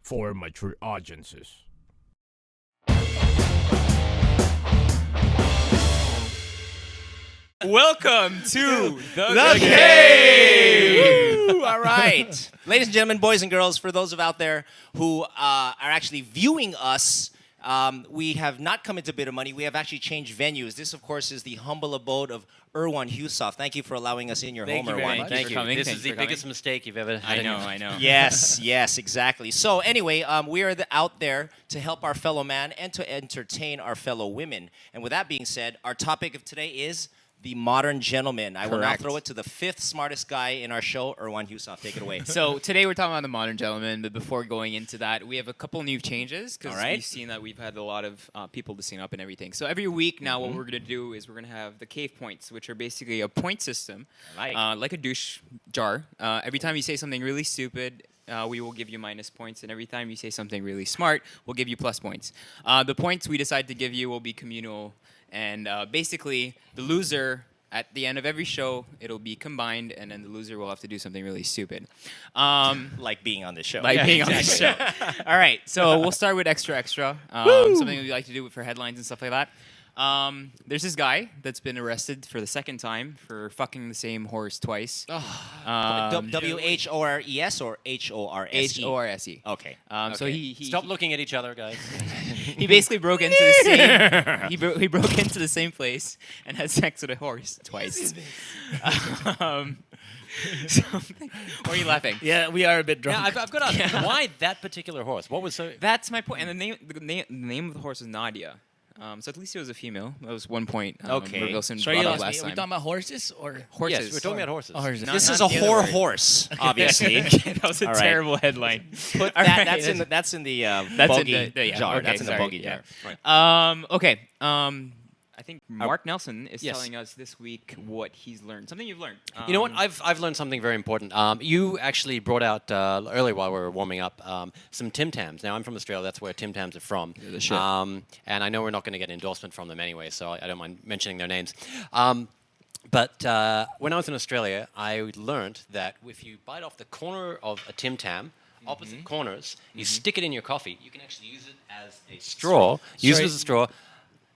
for mature audiences. Welcome to The Cave! Woo! All right. Ladies and gentlemen, boys and girls, for those out there who are actually viewing us, we have not come into bit of money. We have actually changed venues. This, of course, is the humble abode of Erwan Husoff. Thank you for allowing us in your home, Erwan. Thank you. This is the biggest mistake you've ever had. I know. Yes, exactly. So anyway, we are out there to help our fellow man and to entertain our fellow women. And with that being said, our topic of today is the modern gentleman. I will now throw it to the fifth smartest guy in our show, Erwan Husoff. Take it away. So today we're talking about the modern gentleman, but before going into that, we have a couple new changes because we've seen that we've had a lot of people listening up and everything. So every week now what we're going to do is we're going to have the cave points, which are basically a point system, like a douche jar. Every time you say something really stupid, we will give you minus points, and every time you say something really smart, we'll give you plus points. The points we decide to give you will be communal. And basically, the loser, at the end of every show, it'll be combined, and then the loser will have to do something really stupid. Like being on this show. On this show. All right, so we'll start with extra. Something we like to do for headlines and stuff like that. There's this guy that's been arrested for the second time for fucking the same horse twice. WHORES or HORSE? HORSE. Okay. So he Stop looking at each other, guys. he basically broke into the same. He broke into the same place and had sex with a horse twice. So, why are you laughing? Yeah, we are a bit drunk. Yeah, I've got to ask, why that particular horse? What was so... That's my point. And the name of the horse is Nadia. So at least it was a female. That was one point. Okay. Wilson Sorry, brought you up lost me. last Are we time. talking about horses or Horses. Yes, we're talking about horses. horses? This is not a the other whore way. horse, obviously. That was a All right. terrible headline. Put All that, right. that's in the That's bogey in the jar. okay, That's in the sorry, bogey yeah. jar. Right. Okay. I think Mark Nelson is telling us this week what he's learned. Something you've learned. You know what? I've learned something very important. You actually brought out earlier while we were warming up some Tim Tams. Now I'm from Australia. That's where Tim Tams are from. the shit. And I know we're not going to get endorsement from them anyway, so I don't mind mentioning their names. But when I was in Australia, I learned that if you bite off the corner of a Tim Tam, opposite corners, you stick it in your coffee. You can actually use it as a straw. Use it as a straw.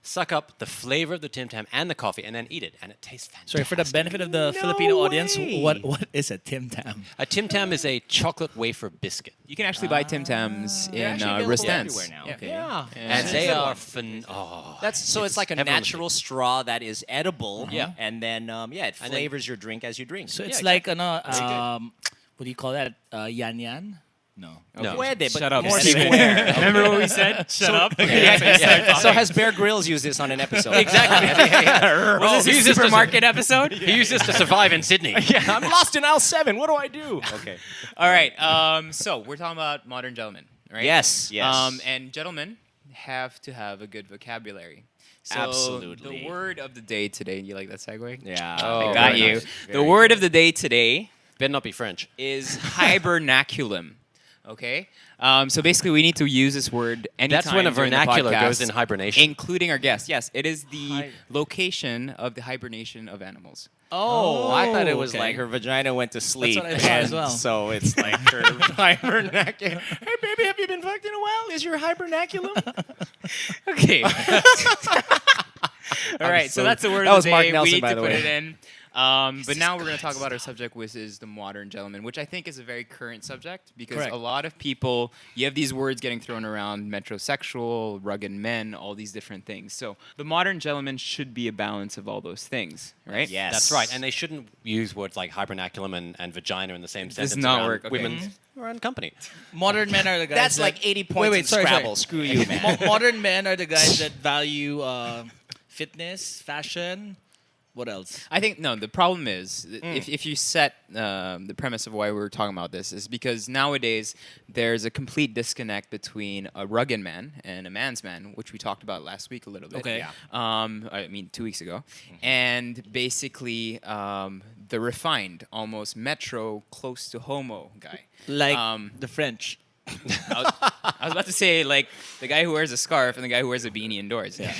Suck up the flavor of the Tim Tam and the coffee, and then eat it, and it tastes fantastic. Sorry, for the benefit of the Filipino audience, what is a Tim Tam? A Tim Tam is a chocolate wafer biscuit. You can actually buy Tim Tams in available Restans. everywhere now. Okay. Yeah. Yeah. And they are It's like a heavenly. natural straw that is edible. Yeah. And then it flavors your drink as you drink. So it's like what do you call that? Yan yan? No. No. Puede, but Shut up. more Stephen. square. Remember what we said? Shut up. So has Bear Grylls used this on an episode? Exactly. Was this a supermarket episode? He used this to survive in Sydney. I'm lost in aisle 7. What do I do? Okay. All right. So we're talking about modern gentlemen, right? Yes. And gentlemen have to have a good vocabulary. So Absolutely. The word of the day today. You like that segue? Yeah. Oh, I got very you. nice. The word of the day today Better not be French. is hibernaculum. Okay? So basically, we need to use this word anytime That's when a during the vernacular podcast, goes in hibernation. including our guests. Yes, it is the location of the hibernation of animals. Oh, I thought it was okay. like her vagina went to sleep. what I thought as and well. So it's like her hibernaculum. Hey, baby, have you been fucked in a while? Is your hibernaculum? Okay. All right, so that's the word That of was the Mark day. Nelson, we need by to the put way. it in. But now we're going to talk about our subject, which is the modern gentleman, which I think is a very current subject because Correct. a lot of people, you have these words getting thrown around, metrosexual, rugged men, all these different things. So the modern gentleman should be a balance of all those things, right? Yes. That's right. And they shouldn't use words like hibernaculum and vagina in the same sentence. Does not around work, okay. Women around company. Modern men are the guys That's that, like 80 points in sorry. Scrabble. Screw you, man. Modern men are the guys that value fitness, fashion. What else? I think, no, the problem is, if you set the premise of why we're talking about this, is because nowadays there's a complete disconnect between a rugged man and a man's man, which we talked about last week a little bit. Okay. Yeah. I mean, 2 weeks ago. And basically, the refined, almost metro, close to homo guy. Like Um, the French. I was about to say, like, the guy who wears a scarf and the guy who wears a beanie indoors. Yeah.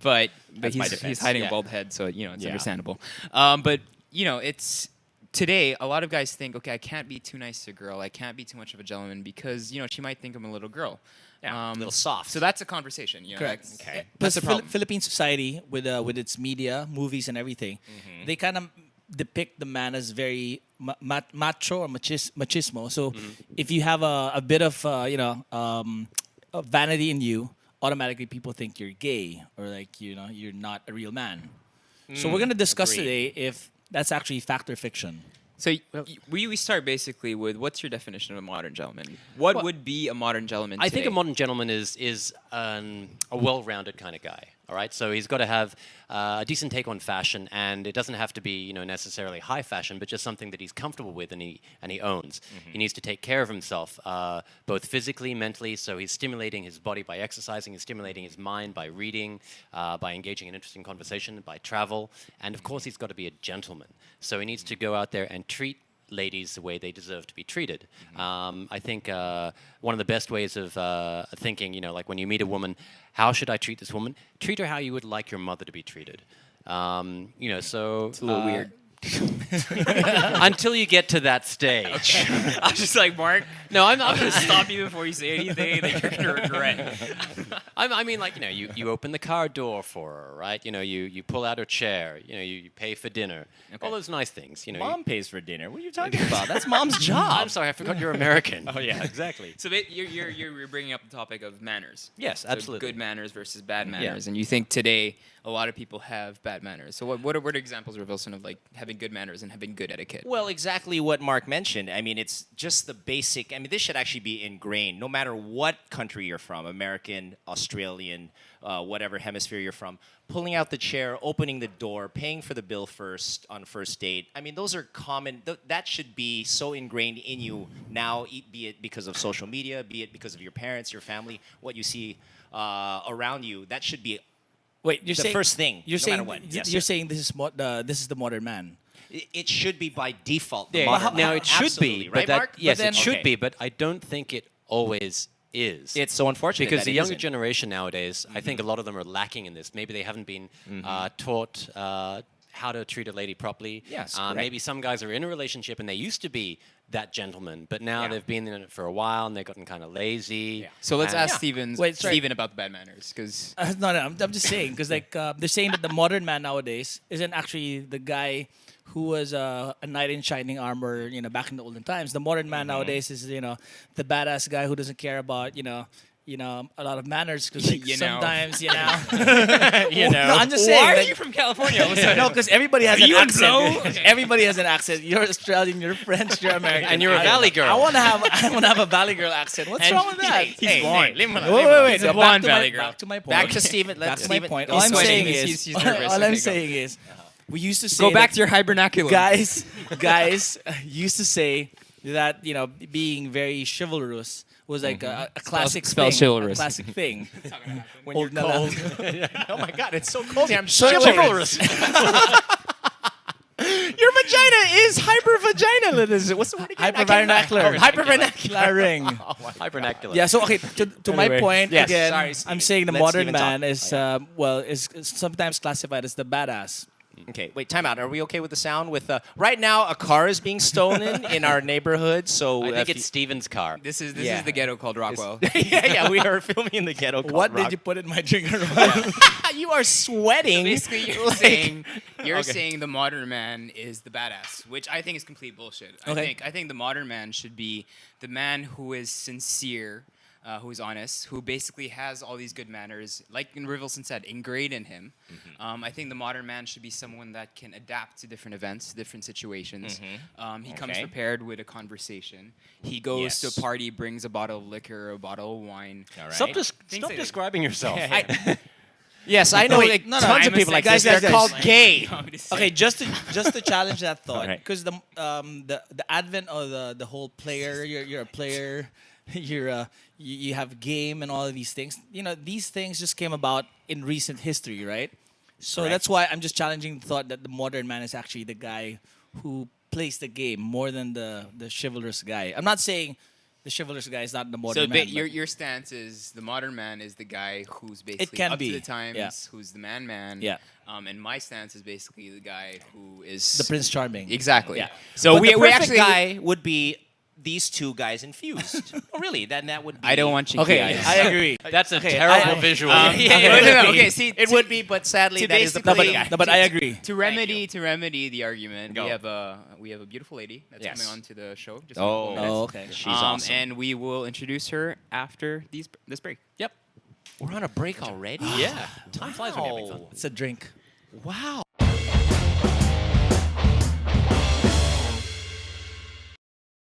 But That's my he's defense. hiding Yeah. a bald head, so, it's Yeah. understandable. But, it's today, a lot of guys think, okay, I can't be too nice to a girl. I can't be too much of a gentleman because, she might think I'm a little girl. Yeah, a little soft. So that's a conversation. Correct. Okay. That's the problem. Philippine society with its media, movies, and everything, they kind of depict the man as very macho or machismo. So if you have a bit of vanity in you, automatically people think you're gay or like you're not a real man. So we're gonna discuss today if that's actually fact or fiction. So we start basically with what's your definition of a modern gentleman? What would be a modern gentleman I today? think a modern gentleman is a well-rounded kind of guy. All right, so he's got to have a decent take on fashion, and it doesn't have to be necessarily high fashion, but just something that he's comfortable with and he owns. He needs to take care of himself, both physically, mentally. So he's stimulating his body by exercising, he's stimulating his mind by reading, by engaging in interesting conversation, by travel, and of course he's got to be a gentleman. So he needs to go out there and treat ladies the way they deserve to be treated. I think one of the best ways of thinking, like when you meet a woman, how should I treat this woman? Treat her how you would like your mother to be treated. So It's a little weird. until you get to that stage. I was just like, Mark, No, I'm I'm going to stop you before you say anything that you're going to regret. I mean, like, you open the car door for her, right? You pull out her chair. You pay for dinner. All those nice things. Mom pays for dinner. What are you talking about? That's mom's job. I'm sorry, I forgot you're American. Oh yeah, exactly. So you're bringing up the topic of manners. Yes, So absolutely. good manners versus bad manners. And you think today a lot of people have bad manners. So what are examples, Wilson, of like having good manners and having good etiquette? Well, exactly what Mark mentioned. I mean, it's just the basic. I mean, this should actually be ingrained, no matter what country you're from, American, Australian, whatever hemisphere you're from. Pulling out the chair, opening the door, paying for the bill first on first date. I mean, those are common. That should be so ingrained in you now, be it because of social media, be it because of your parents, your family, what you see around you. That should be Wait, you're the saying first thing. You're no saying matter what. Yes, you're sir. saying this is the modern man. It should be by default. The Yeah, modern now man. it should Absolutely, be, right, but Mark? yes, But then- it should okay. be, but I don't think it always is. It's so unfortunate because that the it younger isn't. generation nowadays, I think a lot of them are lacking in this. Maybe they haven't been taught how to treat a lady properly. Yes, correct. Maybe some guys are in a relationship and they used to be that gentleman, but now Yeah. they've been in it for a while and they've gotten kind of lazy. Yeah. So let's And- ask Yeah. Steven about the bad manners, because No, I'm just saying because like they're saying that the modern man nowadays isn't actually the guy who was a knight in shining armor, back in the olden times. The modern man nowadays is the badass guy who doesn't care about a lot of manners because sometimes You know. No, I'm just saying. why are like- you from California? all of a sudden? No, because everybody has Are an you in accent. Glow? Everybody has an accent. You're Australian, you're French, you're American, And you're a Valley girl. I want to have a Valley girl accent. What's And wrong with that? He's blonde. Leave him alone. Wait. He's a no, blonde back to my- Valley girl. Back to my point. Back to Steven. Back Let to my Steven. point. He's All I'm sweating. saying He's- is, he's nervous. all Okay, I'm go. saying is, we used to say Go back that to your hibernaculum. guys used to say that being very chivalrous was like a classic spell thing. chivalrous. A classic thing. When Old you're cold. Nala. Oh my God, it's so cold here. I'm Chivalrous. Your vagina is hypervagina. What's the word again? Hypervernacular. Hypervernacular. Ring. Hypernacular. Yeah, so okay, to my Anyway. point Yes, again, sorry, Steven. I'm saying the Let modern Steven talk. man is is sometimes classified as the badass. Okay, wait, time out. Are we okay with the sound? Right now, a car is being stolen in our neighborhood, so I think if it's Steven's car. This is Yeah. the ghetto called Rockwell. yeah, we are filming in the ghetto. What did you put in my drinker? You are sweating. Basically, you're saying the modern man is the badass, which I think is complete bullshit. Okay. I think the modern man should be the man who is sincere, who is honest, who basically has all these good manners, like Rivelson said, ingrained in him. I think the modern man should be someone that can adapt to different events, different situations. He comes Okay. prepared with a conversation. He goes to Yes. a party, brings a bottle of liquor, a bottle of wine. All right. Stop Things like- describing yourself. Yes, I know. Wait, like, no, tons I'm of people like guys, this. They're guys, called guys. gay. Okay, just to challenge that thought, Alright. because the advent of the whole player, you're a player, you have game and all of these things. These things just came about in recent history, right? So Correct. that's why I'm just challenging the thought that the modern man is actually the guy who plays the game more than the chivalrous guy. I'm not saying the the chivalrous guy is not the modern So man. your stance is the modern man is the guy who's basically can up be, to the times, yeah. who's the man. Yeah. And my stance is basically the guy who is the Prince Charming. Exactly. Yeah. So But we the perfect actually guy would be these two guys infused. Oh, really? Then that would be. I don't want chinky Okay, eyes. I agree. That's a Okay, terrible I- visual. Okay, see, It would be, but sadly, to that is the basically- perfect guy. No, but I agree. to remedy the argument, Go. we have a beautiful lady that's Yes. coming on to the show. Just Oh. in a couple minutes. Oh, okay. She's awesome. And we will introduce her after this break. Yep. We're on a break already. Yeah. Time flies when you're having fun. It's a drink. Wow.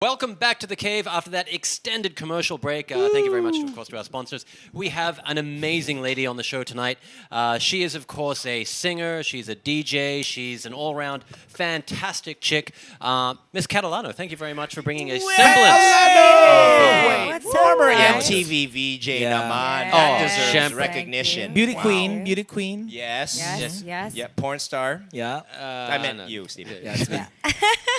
Welcome back to the cave after that extended commercial break. Thank you very much, of course, to our sponsors. We have an amazing lady on the show tonight. She is, of course, a singer. She's a DJ. She's an all-round fantastic chick. Miss Kat Alano, thank you very much for bringing a semblance. What's Former up, guys? MTV Vj Yeah. naman. Yes. That deserves Champ- recognition. Beauty Wow. queen. Beauty queen. Yes. Yes, yes. Yeah, porn star. Yeah. I meant no. you, Steven. Yeah, it's me.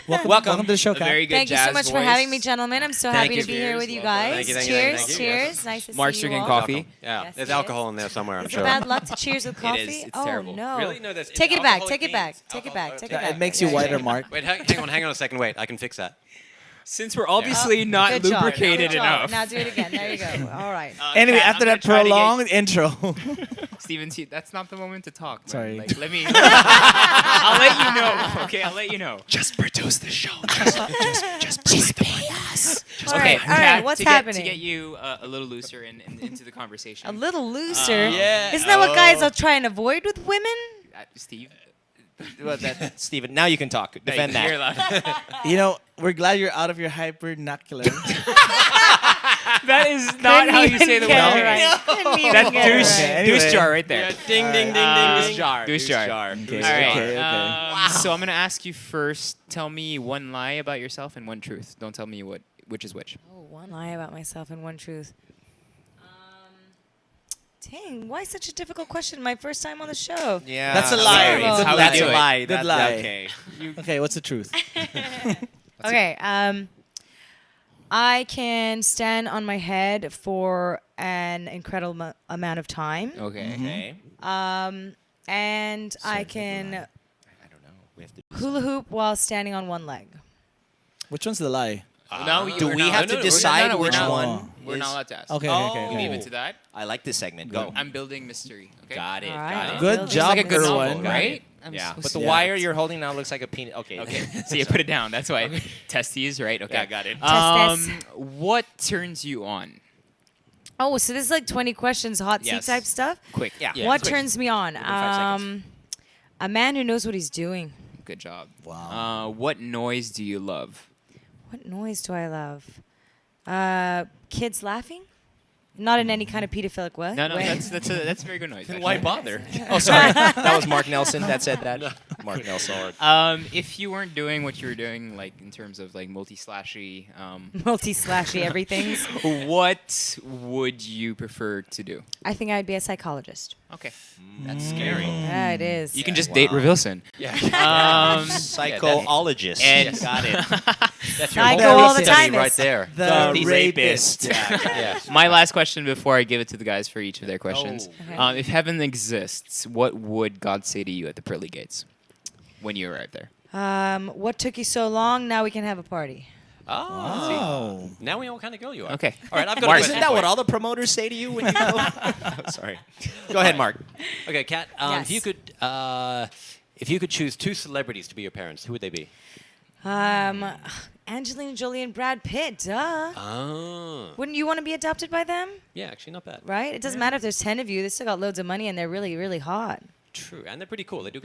Yeah. Welcome to the show, A Kat. very good Thank you so jazz much for voice. having me, gentlemen. I'm so happy you. to be here Cheers. with you Welcome. guys. Thank you, thank you, cheers, thank you. cheers. Nice to Mark's see you drinking all. coffee. Yeah, Yes, there's it alcohol is. in there somewhere, I'm Is it sure. bad luck to cheers with coffee? It's oh terrible. no! Really? No, there's Take it's it back. alcoholic Take it back. beans. Take it back. Take it Yeah, back. it makes you Yeah, whiter, yeah. Mark. Wait, hang on a second. Wait, I can fix that. Since we're obviously not Good job. lubricated Good job. enough. Now do it again. There you go. All right. Anyway, Kat, after I'm that gonna try to get- prolonged intro. Steven, see, that's not the moment to talk. Man. Sorry. Like, let me. I'll let you know. Okay, I'll let you know. Just produce the show. Just pay us. All right. All right. Kat, What's to happening? Get, to get you a little looser and into the conversation. A little looser. Yeah. Isn't that what guys will try and avoid with women? Steve. Well, Steven, now you can talk. Defend You're that. allowed. You know, we're glad you're out of your hypernacular. That is not how you say the word. That's douche, right. Anyway. douche jar right there. Ding, ding, ding, Douche ding. jar. Douche jar. Okay, All right. okay. So I'm gonna ask you first. Tell me one lie about yourself and one truth. Don't tell me which is which. Oh, one lie about myself and one truth. Dang, why such a difficult question? My first time on the show. Yeah. That's a lie. Sorry. Good That's lie. a lie. Good That's lie. Okay. Okay, what's the truth? Okay. I can stand on my head for an incredible amount of time. Okay. Okay. And I can I don't know. We have to. hula hoop while standing on one leg. Which one's the lie? No, Do we have to decide we're which not- one? We're is- not allowed to ask. Okay, Oh. okay, You okay. leave it to that. I like this segment. Go. I'm building mystery. Okay. Got it. All Got right. it. Good It's job, Like a good novel, Gerwin. right? Yeah, but supposed the to- wire you're holding now looks like a penis. Okay. Okay. See, you put it down. That's why. Testes, right? Okay. Yeah, got it. Testes. What turns you on? Oh, so this is like 20 questions, hot seat Yes. type stuff? Quick. Yeah. What quick. turns me on? 5 seconds. A man who knows what he's doing. Good job. Wow. What noise do you love? What noise do I love? Kids laughing? Not in any kind of pedophilic way. No, way. that's a very good noise. Then actually. why bother? Oh, sorry. That was Mark Nelson that said that. Mark Nelson. If you weren't doing what you were doing, like in terms of like multi-slashy, Multi-slashy everything's. what would you prefer to do? I think I'd be a psychologist. Okay. That's scary. Yeah, it is. You can just date Revilson. Yeah. Psychologist. And- Got it. That's your I whole go all the study time. right there. The rapist. Yeah. My last question before I give it to the guys for each of their questions. Oh. Okay. If heaven exists, what would God say to you at the pearly gates when you arrive there? What took you so long? Now we can have a party. Oh. Now we know what kind of girl you are. Okay. All right, I've got Mark, a Isn't question that for what you. all the promoters say to you when you go? Sorry. Go ahead, Mark. Okay, Kat. Yes. If you could choose two celebrities to be your parents, who would they be? Angelina Jolie and Brad Pitt. Duh. Oh. Wouldn't you want to be adopted by them? Yeah, actually not bad. Right? It doesn't matter if there's 10 of you. They still got loads of money and they're really, really hot. True, and they're pretty cool. They do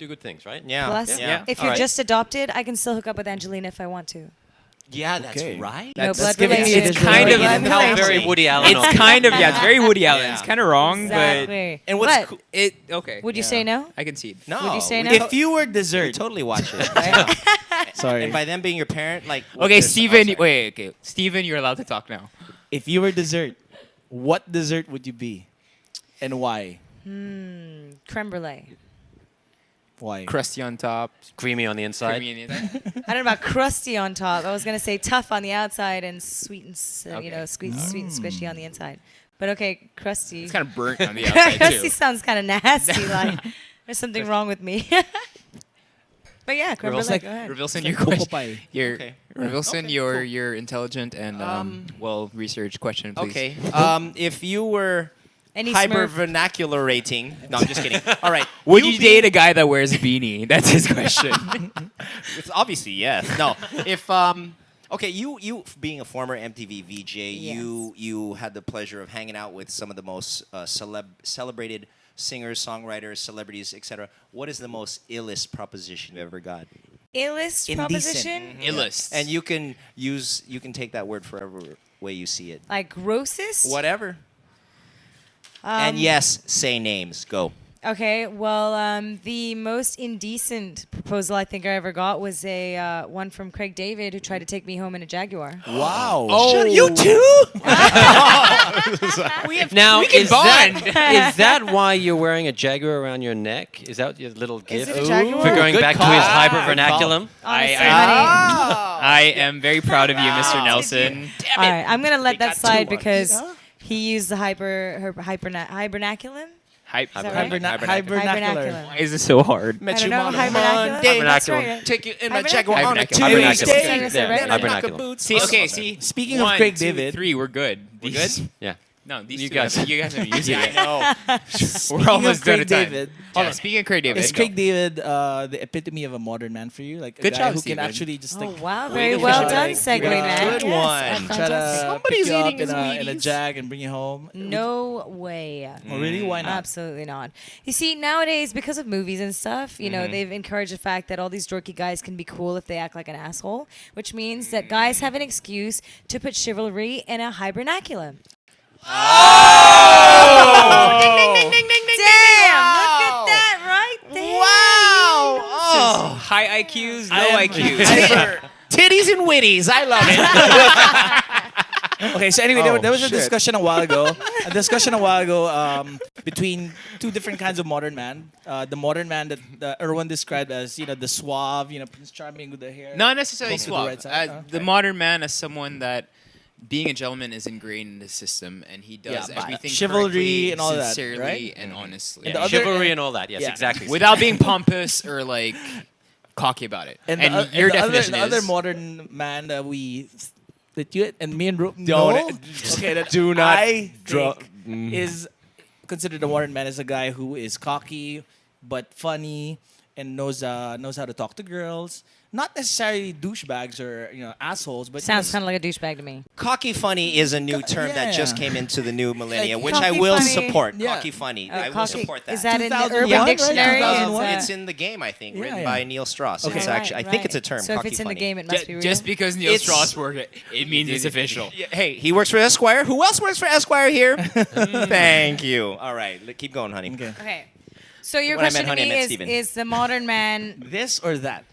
good things, right? Yeah. Plus, Yeah. if All you're right. just adopted, I can still hook up with Angelina if I want to. Yeah, that's Okay. right. No That's blood giving me relations. the kind no of blood How relations. very Woody Allen. It's kind of, yeah, it's very Woody Allen. Yeah. It's kind of wrong, Exactly. And what's But cool? okay. would you Yeah. say no? I concede. No. Would you say we no? to- If you were we dessert. totally watch it. Sorry. And by them being your parent, like. what Okay, there's- Steven, oh, sorry. wait, okay. Steven, you're allowed to talk now. If you were dessert, what dessert would you be? And why? Creme brulee. Why? Crusty on top, Creamy on the inside. creamy on the inside. I don't know about crusty on top. I was gonna say tough on the outside and sweet and sweet and squishy on the inside. But okay, crusty. It's kind of burnt on the outside Crusty too. sounds kind of nasty. Like there's something wrong with me. But yeah, creme Reveal- brulee, go ahead. Revilson, Like your cocoa question. pie. Your Okay. Revilson, Okay, your cool. your intelligent and well-researched question, please. Okay. If you were Any hyper Smurf? vernacular rating, no, I'm just kidding. All right. Would you date a guy that wears a beanie? That's his question. It's obviously yes. No. If okay, you being a former MTV VJ, you had the pleasure of hanging out with some of the most celebrated singers, songwriters, celebrities, etc. What is the most illest proposition you ever got? Illest Indecent. proposition? Illest. And you can take that word for every way you see it. Like grossest? Whatever. And yes, say names. Go. Okay, well, the most indecent proposal I think I ever got was a one from Craig David who tried to take me home in a Jaguar. Wow. Oh, you too? Now, can is bond. is that why you're wearing a Jaguar around your neck? Is that your little Is gift it a Jaguar? for going Good back to call. his hyper Good vernaculum? Honestly, I- honey. I am very proud of you, Mr. Nelson. All right, I'm gonna let They that got slide 2 because he used the hibernaculum. Hype. that right? Hibernacular. Why is this so hard? I don't know, hibernaculum. That's right. Take you in a Hibernaculum. Jaguar on a Hibernaculum. Tuesday. Hibernaculum. Is that right? Then I knock a Hibernaculum. boots. See, okay, see. Speaking of 1, Craig 2, David. 3, we're good. We're good. Yeah. No, these You two guys- you guys haven't used it yet. No. We're almost done Craig at time. David. Yeah, speaking of Craig David, Is Craig David the epitome of a modern man for you? Like a Good guy job, who Steven. can actually just Oh like wow, Way very to well finish. done, segue, Good man. one. Yes, try fantastic. to Somebody's pick you up eating his in a Wheaties. jag and bring you home? No way. Oh, really? Why not? Absolutely not. You see, nowadays, because of movies and stuff, you know, they've encouraged the fact that all these dorky guys can be cool if they act like an asshole, which means that guys have an excuse to put chivalry in a hibernaculum. Ding, ding, ding, ding, ding, ding, Damn! wow. Look at that right there. Wow. Oh. high IQs, I low am- IQs. Titties and witties. I love it. Okay, so anyway, there was a shit. discussion a while ago. Between two different kinds of modern man. The modern man that Erwan described as the suave, Prince Charming with the hair. Not necessarily Close to the suave. right side. The Okay. modern man is someone that being a gentleman is ingrained in the system, and he does Yeah, but everything chivalry correctly, and all that, sincerely, right? and honestly, And the Yeah, other- chivalry and all that. Yes, Yeah. exactly. without being pompous or like cocky about it. And, And, the, your and the definition other, the is other modern man that you and me and Don't- okay, that do not I draw- think is considered a modern man as a guy who is cocky but funny and knows how to talk to girls. Not necessarily douchebags or assholes, but Sounds kind of like a douchebag to me. Cocky funny is a new term that just Yeah. came into the new millennia, Like, which I cocky will funny. support. Yeah. Cocky funny. Oh, I will cocky- support that. Is that in the 2001, Urban right? Dictionary? 2001? It's, It's in the game, I think, Yeah, written yeah. by Neil Strauss. Okay, It's right, actually, I think it's a term. So if cocky it's in funny. the game, it must be real. just because Neil It's- Strauss worked it means it's official. Yeah, hey, he works for Esquire. Who else works for Esquire here? Thank you. All right, keep going, honey. Okay. Okay. So your When I question meant to honey, I me meant is, Steven. is the modern man... This or that?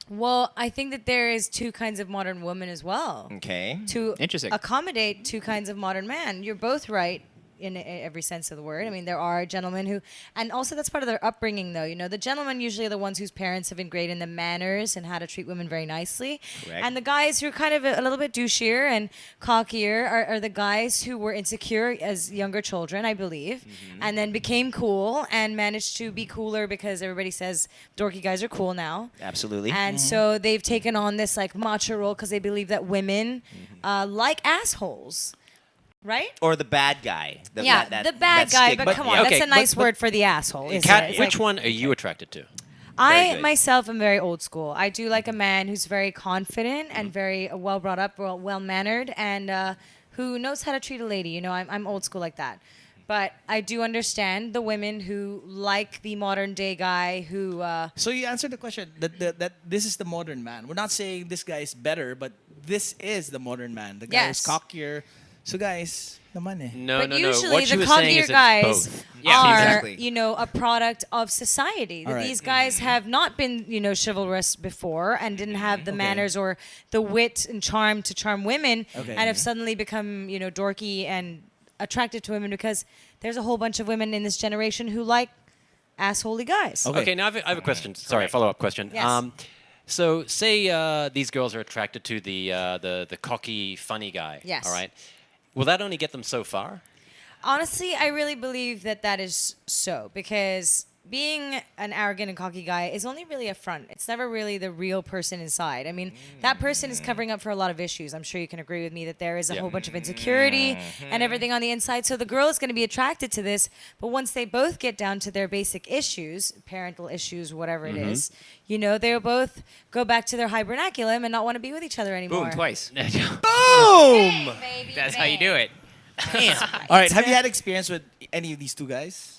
Well, I think that there is two kinds of modern woman as well. Okay. To Interesting. accommodate two kinds of modern man. You're both right in every sense of the word. I mean, there are gentlemen who, and also that's part of their upbringing, though. The gentlemen usually are the ones whose parents have ingrained in them manners and how to treat women very nicely. Correct. And the guys who are kind of a little bit douchier and cockier are the guys who were insecure as younger children, I believe, and then became cool and managed to be cooler because everybody says dorky guys are cool now. Absolutely. And so they've taken on this like macho role because they believe that women like assholes, right? Or the bad guy. The The bad guy. But come on, Okay, that's a nice but- word for the asshole. Isn't Kat, it? It's which like- one are you attracted to? I good. myself am very old school. I do like a man who's very confident and very well brought up, well mannered, and who knows how to treat a lady. I'm old school like that. But I do understand the women who like the modern day guy who. So you answered the question that this is the modern man. We're not saying this guy is better, but this is the modern man. The guy Yes. who's cockier. So guys, naman eh. No, But no, no. usually What the you were saying cockier is it's guys both. Yeah, are, exactly. a product of society. That All right. these guys have not been, chivalrous before and didn't have the manners or the wit and charm to charm women, Okay. and have suddenly become, dorky and attracted to women because there's a whole bunch of women in this generation who like assholey guys. Okay, now I have a question. Sorry, a follow-up question. Yes. So say these girls are attracted to the cocky, funny guy. Yes. All right. Will that only get them so far? Honestly, I really believe that is so, because being an arrogant and cocky guy is only really a front. It's never really the real person inside. I mean, that person is covering up for a lot of issues. I'm sure you can agree with me that there is a whole bunch of insecurity and everything on the inside. So the girl is going to be attracted to this, but once they both get down to their basic issues, parental issues, whatever it is, you know, they'll both go back to their hibernaculum and not want to be with each other anymore. Boom, twice. Boom! Baby, That's how you do it. All right. Have you had experience with any of these two guys?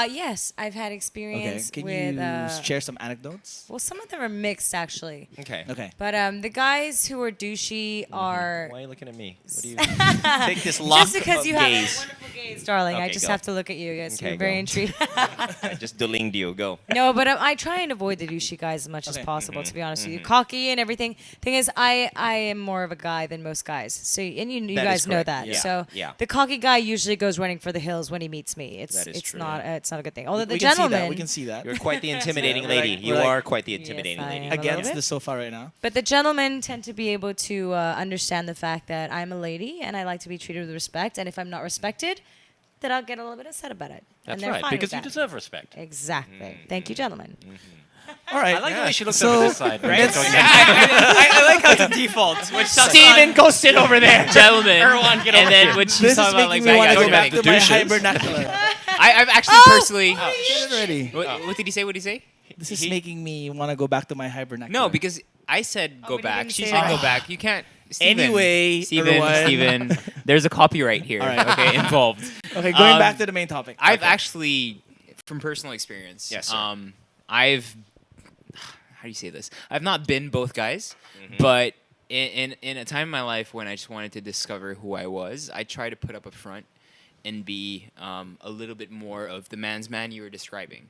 Yes, I've had Okay. experience Can with. you share some anecdotes? Well, some of them are mixed actually. Okay. Okay. But the guys who are douchey are Why are you looking at me? What do you take this lock just because of you gaze? have wonderful gaze, darling. I Okay, just go. have to look at you. Yes, Okay, you're very go. intrigued. I just delinged you. Go. No, but I try and avoid the douchey guys as much as Okay. possible. To be honest with you, cocky and everything. Thing is, I am more of a guy than most guys. So and you That guys is know correct. that. Yeah. So Yeah. the cocky guy usually goes running for the hills when he meets me. That is true. It's not a good thing. Although the We can see gentleman. that. We can see that. You're quite the intimidating We're lady. like- You we're like- are quite the intimidating I lady. am. A little Against bit. the sofa right now. But the gentlemen tend to be able to understand the fact that I'm a lady and I like to be treated with respect. And if I'm not respected, then I'll get a little bit upset about it. and That's they're right, fine because with you that. deserve respect. Exactly. Thank you, gentlemen. All right. I like the way she looks So, over this side. Right? I like how the default. Which Steven, go sit over there. gentlemen. Everyone, get over and then here. when she's This is talking about like making me want to bad go guys, back to the my douches. hibernaculum. I've actually personally. Get it ready. What did he say? What did he say? This is making me want to go back to my hibernaculum. No, because I said go but you back. didn't She say said that. go back. You can't. Steven, Anyway, everyone. Steven, there's a copyright here. All right. Okay, involved. Okay, going Um, back to the main topic. I've Okay. actually, from personal experience, Yes, sir. I've, how do you say this? I've not been both guys, but in a time in my life when I just wanted to discover who I was, I tried to put up a front and be a little bit more of the man's man you were describing.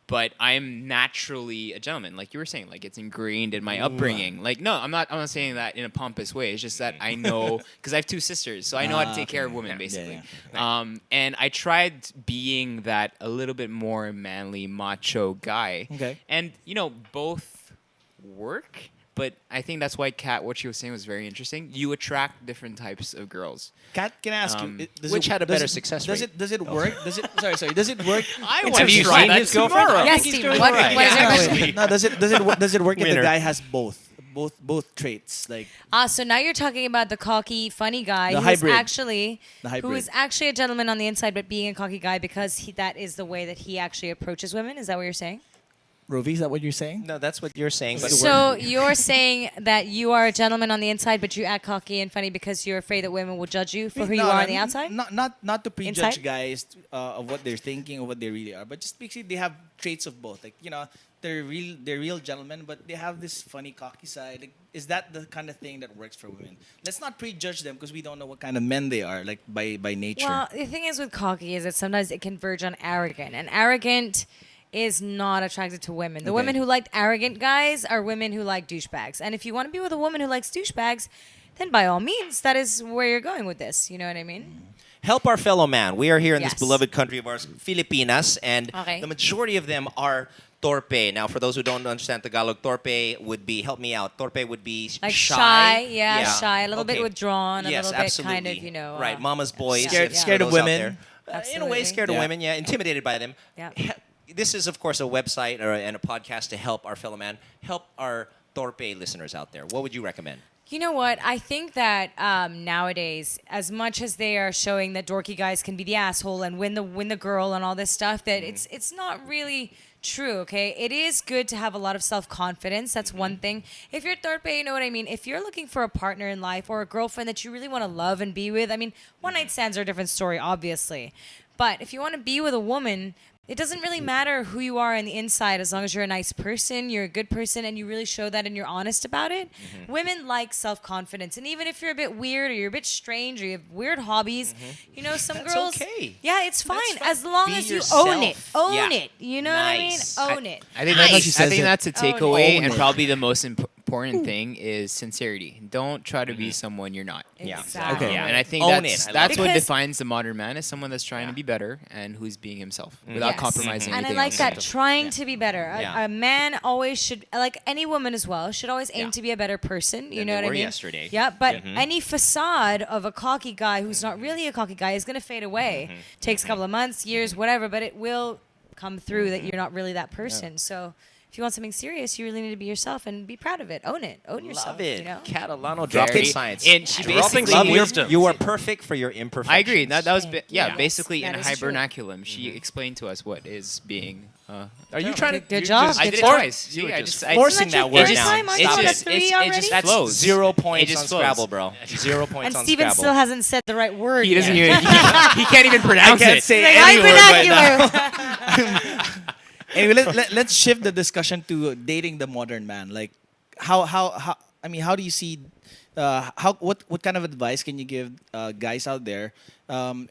But I'm naturally a gentleman, like you were saying. Like it's ingrained in my upbringing. Like no, I'm not saying that in a pompous way. It's just that I know because I have two sisters, so I know how to take care of women, basically. And I tried being that a little bit more manly, macho guy. Okay. And both work. But I think that's why Kat, what she was saying was very interesting. You attract different types of girls. Kat, can I ask you? Which had a does better it- success Does rate? it? Does it work? Does it? Sorry. Does it work? Have you seen his girlfriend? I Yes, think he's Steve. doing What, all right. what is your No, question? wait. No, does it work if the Winner. guy has both traits? Like So now you're talking about the cocky, funny guy The who is hybrid. actually The who hybrid. is actually a gentleman on the inside, but being a cocky guy because that is the way that he actually approaches women. Is that what you're saying? Rovi, is that what you're saying? No, that's what you're saying. But So you're saying that you are a gentleman on the inside, but you act cocky and funny because you're afraid that women will judge you for who you No, are no, on the outside? Not to prejudge Inside? guys of what they're thinking or what they really are, but just because they have traits of both. Like they're real gentlemen, but they have this funny cocky side. Like, is that the kind of thing that works for women? Let's not prejudge them because we don't know what kind of men they are, like by nature. Well, the thing is with cocky is that sometimes it can verge on arrogant, and arrogant is not attracted to women. The Okay. women who like arrogant guys are women who like douchebags. And if you want to be with a woman who likes douchebags, then by all means, that is where you're going with this. You know what I mean? help our fellow man. We are here in this Yes. beloved country of ours, Filipinas, and Okay. the majority of them are torpe. Now, for those who don't understand Tagalog, torpe would be, help me out, torpe would be Like shy. shy, a little bit Okay. withdrawn, a Yes, little bit absolutely. kind of, you know. Right, mama's boys. Scared- for scared of those out women. there. In a way, Absolutely. scared of Yeah. women, yeah, intimidated by them. Yeah. This is, of course, a website and a podcast to help our fellow man, help our torpe listeners out there. What would you recommend? You know what? I think that nowadays, as much as they are showing that dorky guys can be the asshole and win the girl and all this stuff, that it's not really true. Okay, it is good to have a lot of self-confidence. That's one thing. If you're torpe, you know what I mean. If you're looking for a partner in life or a girlfriend that you really want to love and be with, I mean, one night stands are a different story, obviously. But if you want to be with a woman, it doesn't really matter who you are on the inside as long as you're a nice person, you're a good person, and you really show that and you're honest about it. Women like self-confidence. And even if you're a bit weird or you're a bit strange or you have weird hobbies, you know, some That's girls... okay. Yeah, it's fine. fine. As long Be as you yourself. own it. Own Yeah. it. You know Nice. what I mean? Own it. I think Nice. that's, She I says think it. that's a Own it. takeaway Own and it. probably the most important important thing is sincerity. Don't try to be someone you're not. Yeah. Exactly. Okay. Yeah. And I think Own that's it. I love that's it. what Because- defines the modern man is someone that's trying to be better and who's being himself without Yes. compromising And I anything like else. that trying to be better. Yeah. A man always should, like any woman as well, should always aim Yeah. to be a better person. You Than know they what I were mean? yesterday. Yeah, but any facade of a cocky guy who's not really a cocky guy is gonna fade away. Takes a couple of months, years, whatever, but it will come through that you're not really that person. So if you want something serious, you really need to be yourself and be proud of it. Own it. Own yourself. Love it. You know? Kat Alano dropping Very- science. and she Dropping basically some you, wisdom. you are perfect for your imperfections. I agree. That was Thank yeah, you. basically That in is high true. vernaculum. She explained to us what is being. Are you trying to? Good you job. just- I Good did it job. twice. You were See, I just I forcing Isn't that that your word first down. time? Aren't you Stop on it. a 3 already? just That's flows. 0 points just on flows. Scrabble, bro. 0 points And on Steven Scrabble. still hasn't said the right word. He doesn't yet. even. He can't even pronounce can't it. say Like, any I'm word right now. vernacular. Anyway, let's shift the discussion to dating the modern man. Like, how I mean, how do you see, what kind of advice can you give guys out there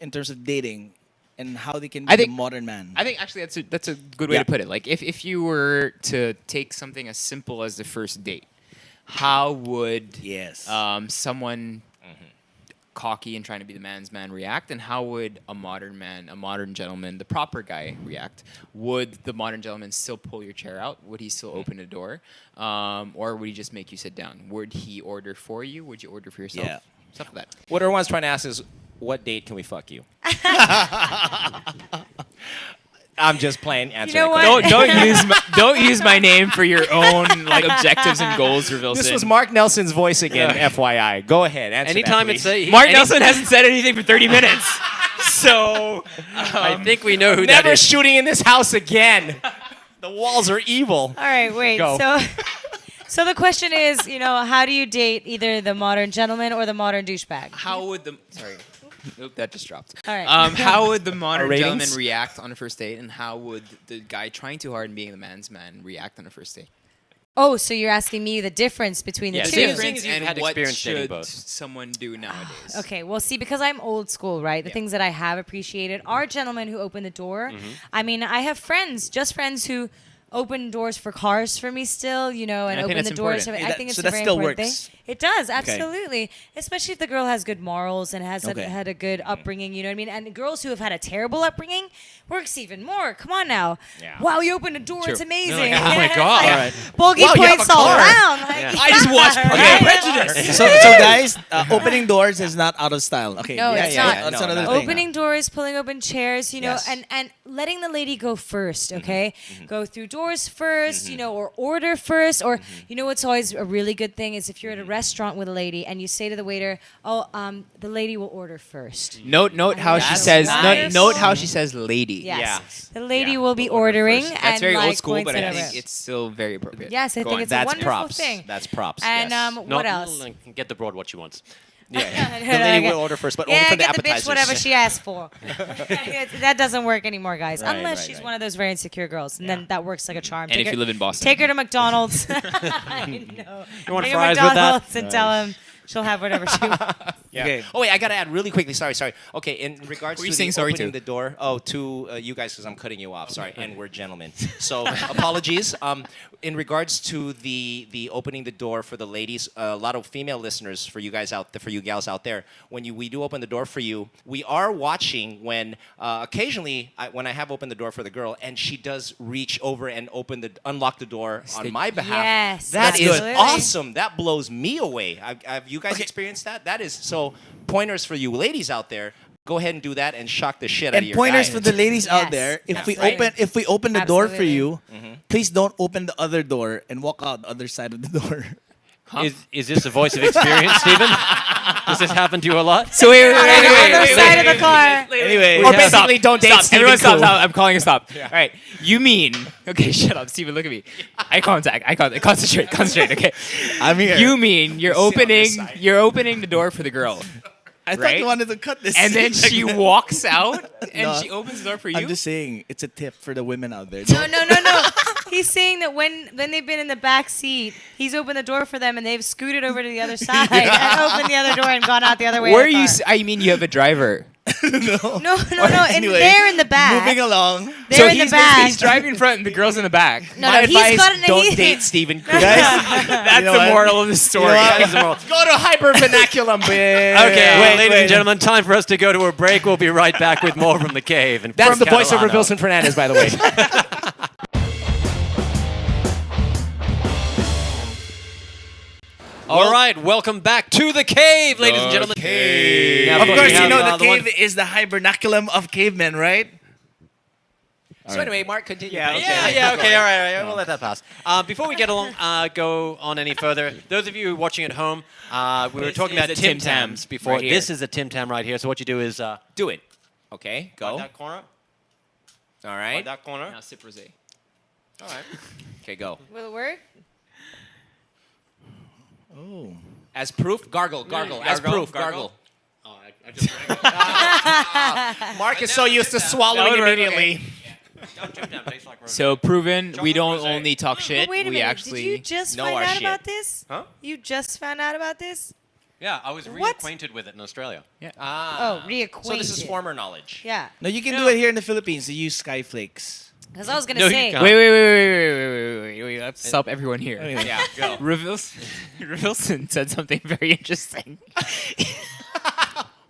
in terms of dating and how they can be I think- the modern man? I think actually that's a good way Yeah. to put it. Like if you were to take something as simple as the first date, how would Yes. someone cocky and trying to be the man's man react, and how would a modern man, a modern gentleman, the proper guy react? Would the modern gentleman still pull your chair out? Would he still open the door, or would he just make you sit down? Would he order for you? Would you order for yourself? Yeah. Stuff like that. What everyone's trying to ask is, what date can we fuck you? I'm just playing. Answer know that what? question. Don't use my name for your own like objectives and goals, Revilson. This was Mark Nelson's voice again, FYI. Go ahead. Answer Anytime that, it's please. Mark Nelson hasn't said anything for 30 minutes. So I think we know who that Never is. shooting in this house again. The walls are evil. All right, wait. Go. So the question is, how do you date either the modern gentleman or the modern douchebag? how would the Oop, that just dropped. All right. How would the modern ratings? gentleman react on a first date, and how would the guy trying too hard and being the man's man react on a first date? Oh, so you're asking me the difference between the Yes, two? yes. Difference You've and had what experience dating should both. someone do nowadays? Okay, well, see, because I'm old school, right? The Yeah. things that I have appreciated are gentlemen who open the door. I mean, I have just friends who open doors for cars for me still, and I think open that's the doors. important. I think it's So a that very still important works. thing. It does, absolutely. Especially if the girl has good morals and has Okay. had a good upbringing, you know what I mean? And girls who have had a terrible upbringing works even more. Come on now. Yeah. Wow, you opened a door. It's amazing. oh my It's God. like All right. Bogey Wow, you have points a all car. around. Like, Yeah. I just watched right? Prejudice. so guys, opening doors is not out of style. Okay. No, yeah, it's yeah, not. yeah, That's No, another no. thing. Opening doors, pulling open chairs, Yes. and letting the lady go first, okay? Go through doors first, or order first, or what's always a really good thing is if you're at a restaurant with a lady and you say to the waiter, "Oh, the lady will order first." Note how she That's says. nice. Note how she says lady. Yes. Yeah. The lady Yeah, will be will order ordering first. and That's very like, old school, points but it I over. think it's still very appropriate. Yes, I Go think on. it's a That's wonderful props. thing. That's props. And yes. what else? Get the broad what she wants. Yeah. No, The lady okay. will order first, but Yeah, only for the get the appetizers. bitch whatever she asked for. That doesn't work anymore, guys. Right, Unless right, she's right. one of those very insecure girls, and then that works like a charm. And if you live in Boston. take her to McDonald's. I know. You want Take her fries to with that? McDonald's and tell him she'll have whatever she wants. Yeah. Okay. Oh wait, I gotta add really quickly. Sorry. Okay, in regards Who are to you saying the sorry opening to? the door. Oh, to you guys, because I'm cutting you off. Sorry, and we're gentlemen. So apologies. In regards to the opening the door for the ladies, a lot of female listeners for you guys for you gals out there. When we do open the door for you, we are watching when occasionally when I have opened the door for the girl and she does reach over and unlock the door on my behalf. Yes, That is absolutely. awesome. That blows me away. Have you guys experienced that? That is so. Pointers for you ladies out there. Go ahead and do that and shock the shit out of And your pointers guy. for the ladies out Yes. there. If That's we right. open the door for Absolutely. you, please don't open the other door and walk out the other side of the door. Is this a voice of experience, Stephen? Does this happen to you a lot? So wait, On the other side of the car. Anyway, Or basically, don't date Stephen Everyone stop. Cool. Stop. I'm calling a stop. All right. You mean? Okay, shut up, Steven. Look at me. Eye contact. Concentrate. Okay. I'm here. You mean you're Sit on this opening? side. You're opening the door for the girl, I thought right? you wanted to cut this. and then she walks out and No. she opens the door for you. I'm just saying, it's a tip for the women out there. No. He's saying that when they've been in the back seat, he's opened the door for them and they've scooted over to the other side and opened the other door and gone out the other way. Where of are the you? car. I mean, you have a driver. No, no. Anyway, They're in the back. Moving along. They're in the back. He's driving in front and the girl's in the back. No, My no, he's advice, got an don't date Stephen Cruz. That's You know the what? moral of the story. That is the Go to hyper vernaculum, bitch. Okay, ladies and gentlemen, time for us to go to a break. We'll be right back with more from the cave. And That's from the voiceover Catalano. of Wilson Fernandez, by the way. All right, welcome back to the cave, ladies and gentlemen. Cave. Now, Of we course, have, you know the the one- cave is the hibernaculum of cavemen, right? So anyway, Mark, continue. Yeah, okay, all right, we'll let that pass. Before we get along, go on any further, those of you watching at home, we were This talking is about a Tim Tim Tam Tams before. right here. This is a Tim Tam right here. So what you do is Do it. Okay, go. that corner, All right. that corner. Now sip rosé. All right. Okay, go. Will it work? Oh. As proof, gargle. As Gargle, proof, gargle. gargle. Oh, I just Mark is so used to swallowing That would work, immediately. Tim Tam tastes like rosé. So proven, we don't rosé. only talk shit. But wait a we minute. actually Did you just know find our out shit. about this? Huh? You just found out about this? Yeah, I was What? reacquainted with it in Australia. Ah. Oh, reacquainted. So this is former knowledge. Yeah. No, you can do it here in the Philippines. You use skyflakes. Because I was going No, to you say. can't. Wait. Let's stop everyone here. Anyway. Yeah, go. Revilson said something very interesting.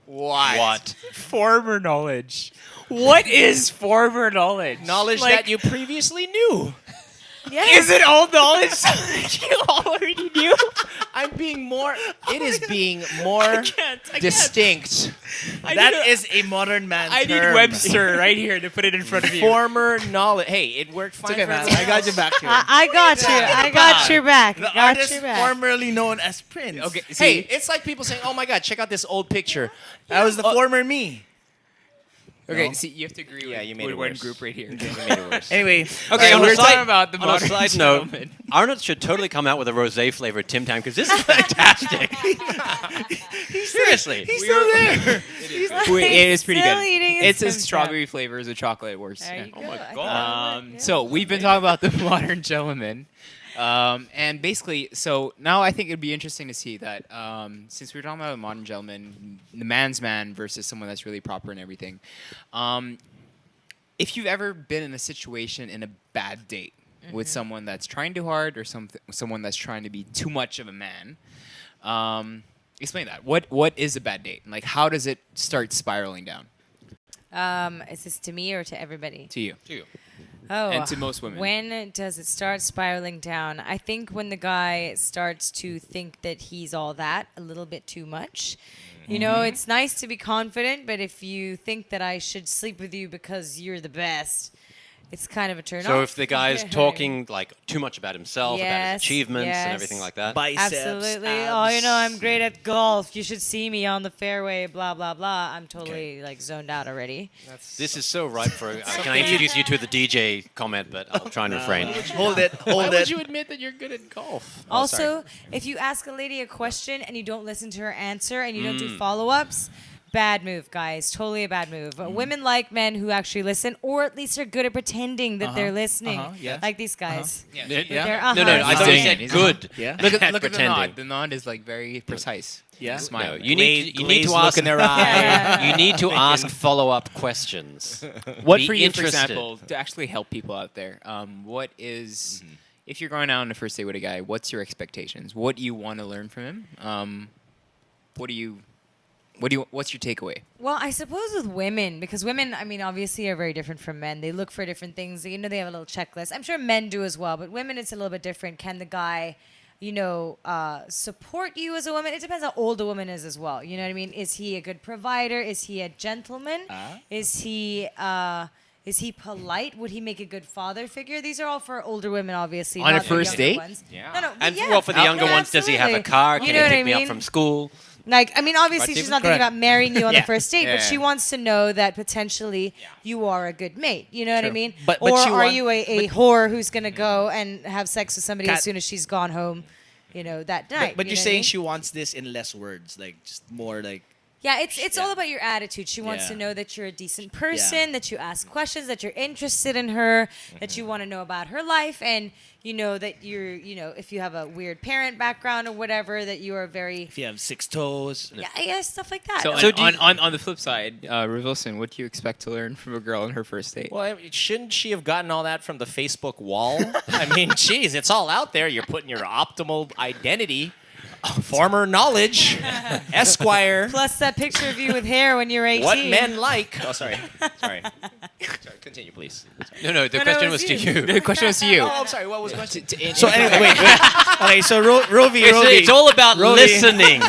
What? Former knowledge. What is former knowledge? Knowledge Like, that you previously knew. Yeah. Is it old knowledge you already knew? I'm being more. It is being more distinct. That is a modern man I need term. Webster right here to put it in front of you. Former knowledge. Hey, it worked fine. Okay, for man. everyone I got else. you back here. I got you. I got your back. The I got artist your back. formerly known as Prince. Okay, Hey, it's like people saying, "Oh my God, check out this old picture." That was the former me. Okay, No. see, you have to agree Yeah, with, you made with it one worse. group right here. You made it worse. Anyway, Okay, on we're a talking side- about the on a modern side note, gentleman. Arnold should totally come out with a rosé flavored Tim Tam because this is fantastic. Seriously. he's still there. Wait, it is pretty Still good. eating It's his a Tim Tam. strawberry flavors with chocolate worse. There Yeah. you Oh go. my I God. thought it would, yeah. So we've been talking about the modern gentleman, and basically, so now I think it'd be interesting to see that since we're talking about a modern gentleman, the man's man versus someone that's really proper and everything. If you've ever been in a situation in a bad date with someone that's trying too hard or someone that's trying to be too much of a man, explain that. What is a bad date? Like, how does it start spiraling down Is this to me or to everybody? to you? Oh, And to most women. When does it start spiraling down? I think when the guy starts to think that he's all that a little bit too much. You know, it's nice to be confident, but if you think that I should sleep with you because you're the best, it's kind of a turn off. So if the guy is talking like too much about himself, about Yes, his achievements and yes. everything like that. Biceps, Absolutely. abs. Oh, you know, I'm great at golf. You should see me on the fairway, blah, blah, blah. I'm totally, like, zoned out already. This is so ripe for. Can I introduce you to the DJ comment? But I'll try and refrain. Hold it. Why Hold would it. you admit that you're good at golf? Also, if you ask a lady a question and you don't listen to her answer and you don't do follow-ups, bad move, guys. Totally a bad move. Women like men who actually listen, or at least are good at pretending that they're listening. yeah. Like these guys. Yeah. They're No, I He's thought you doing said it. He's good. Yeah. Look at the Pretending. nod. The nod is like very precise. Yeah. Smile. No, you need Glazed to look ask in their eye. You need to ask follow-up questions. What Be for you, interested. for example, to actually help people out there? What is, if you're going out on a first date with a guy, what's your expectations? What do you want to learn from him? What's your takeaway? Well, I suppose with women, because women, I mean, obviously are very different from men. They look for different things. You know, they have a little checklist. I'm sure men do as well, but women, it's a little bit different. Can the guy, you know, support you as a woman? It depends how old the woman is as well. You know what I mean? Is he a good provider? Is he a gentleman? Is he polite? Would he make a good father figure? These are all for older women, obviously. On a not the first younger date? ones. Yeah. No, And yeah. well, for the younger No, ones, does he have a absolutely. car? Can You he know what pick I me up mean? from school? Like, I mean, obviously Right, she's Stephen? not thinking Correct. about marrying you on Yeah. the first date, but Yeah. she wants to know that potentially you are a good mate. You know what I mean? But or she are want- you a whore who's going to go and have sex with somebody Kat- as soon as she's gone home, you know, that night? But you you're know what I saying mean? she wants this in less words, like just more like Yeah, it's all about your attitude. She wants to Yeah. know that you're a decent person, that you ask questions, that you're interested in her, that you want to know about her life, and you know that you're, if you have a weird parent background or whatever, that you are very, If you have 6 toes. yeah, stuff like that. So, do you- on the flip side, Wilson, what do you expect to learn from a girl on her first date? Well, shouldn't she have gotten all that from the Facebook wall? I mean, geez, it's all out there. You're putting your optimal identity, former knowledge, Esquire, Plus that picture of you with hair when you're 18. what men like. Oh, sorry. Sorry. Continue, please. Sorry. No, the No, question it was was to you. you. The question was to you. Oh, I'm sorry. What was the question? So anyway, wait. Okay, so Rovi. It's all about Rovi. listening.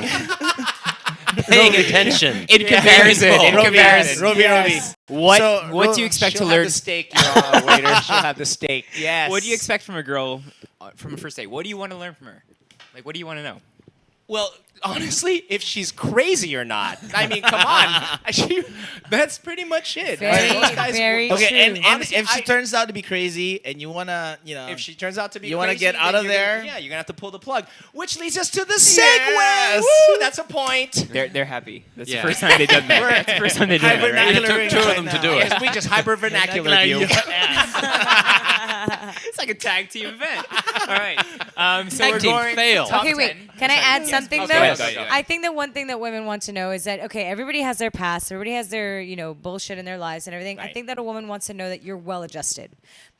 Paying attention. In comparison, in Rovi, comparison. Rovi. What do you expect She'll to have learn? the steak, your waiter. She'll have the steak. Yes. What do you expect from a girl from a first date? What do you want to learn from her? Like, what do you want to know? Well, honestly, if she's crazy or not. I mean, come on. That's pretty much it. Very, Most guys- very Okay, true. and Honestly, if she I- turns out to be crazy and you wanna, If she turns out to be You wanna crazy, get out then of you're gonna- there? yeah, you're gonna have to pull the plug. Which leads us to the segue. Yes. Woo, that's a point. They're happy. That's Yeah. the first time they've done that. That's the first time they've done that, right? It took two of them to do it. Yes, we just hyper vernacular you. It's like a tag team event. All right. So Tag we're team going fail. top Okay, wait. 10. Can I add something Okay, though? go ahead, go ahead. I think that one thing that women want to know is that okay, everybody has their past, everybody has their bullshit in their lives and everything. I Right. think that a woman wants to know that you're well adjusted.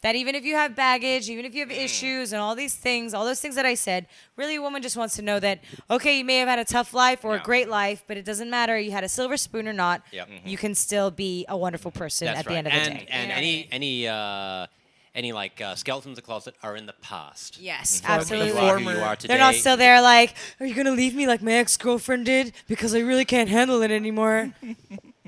That even if you have baggage, even if you have issues and all these things, all those things that I said, really a woman just wants to know that okay, you may have had a tough life or a great life, but it doesn't matter. You had a silver spoon or not. Yep. You can still be a wonderful person That's at the right. end of the and day. and You know what I mean? any skeletons in the closet are in the past. Yes, You are absolutely. who you are today. They're not still there like, are you going to leave me like my ex-girlfriend did? Because I really can't handle it anymore.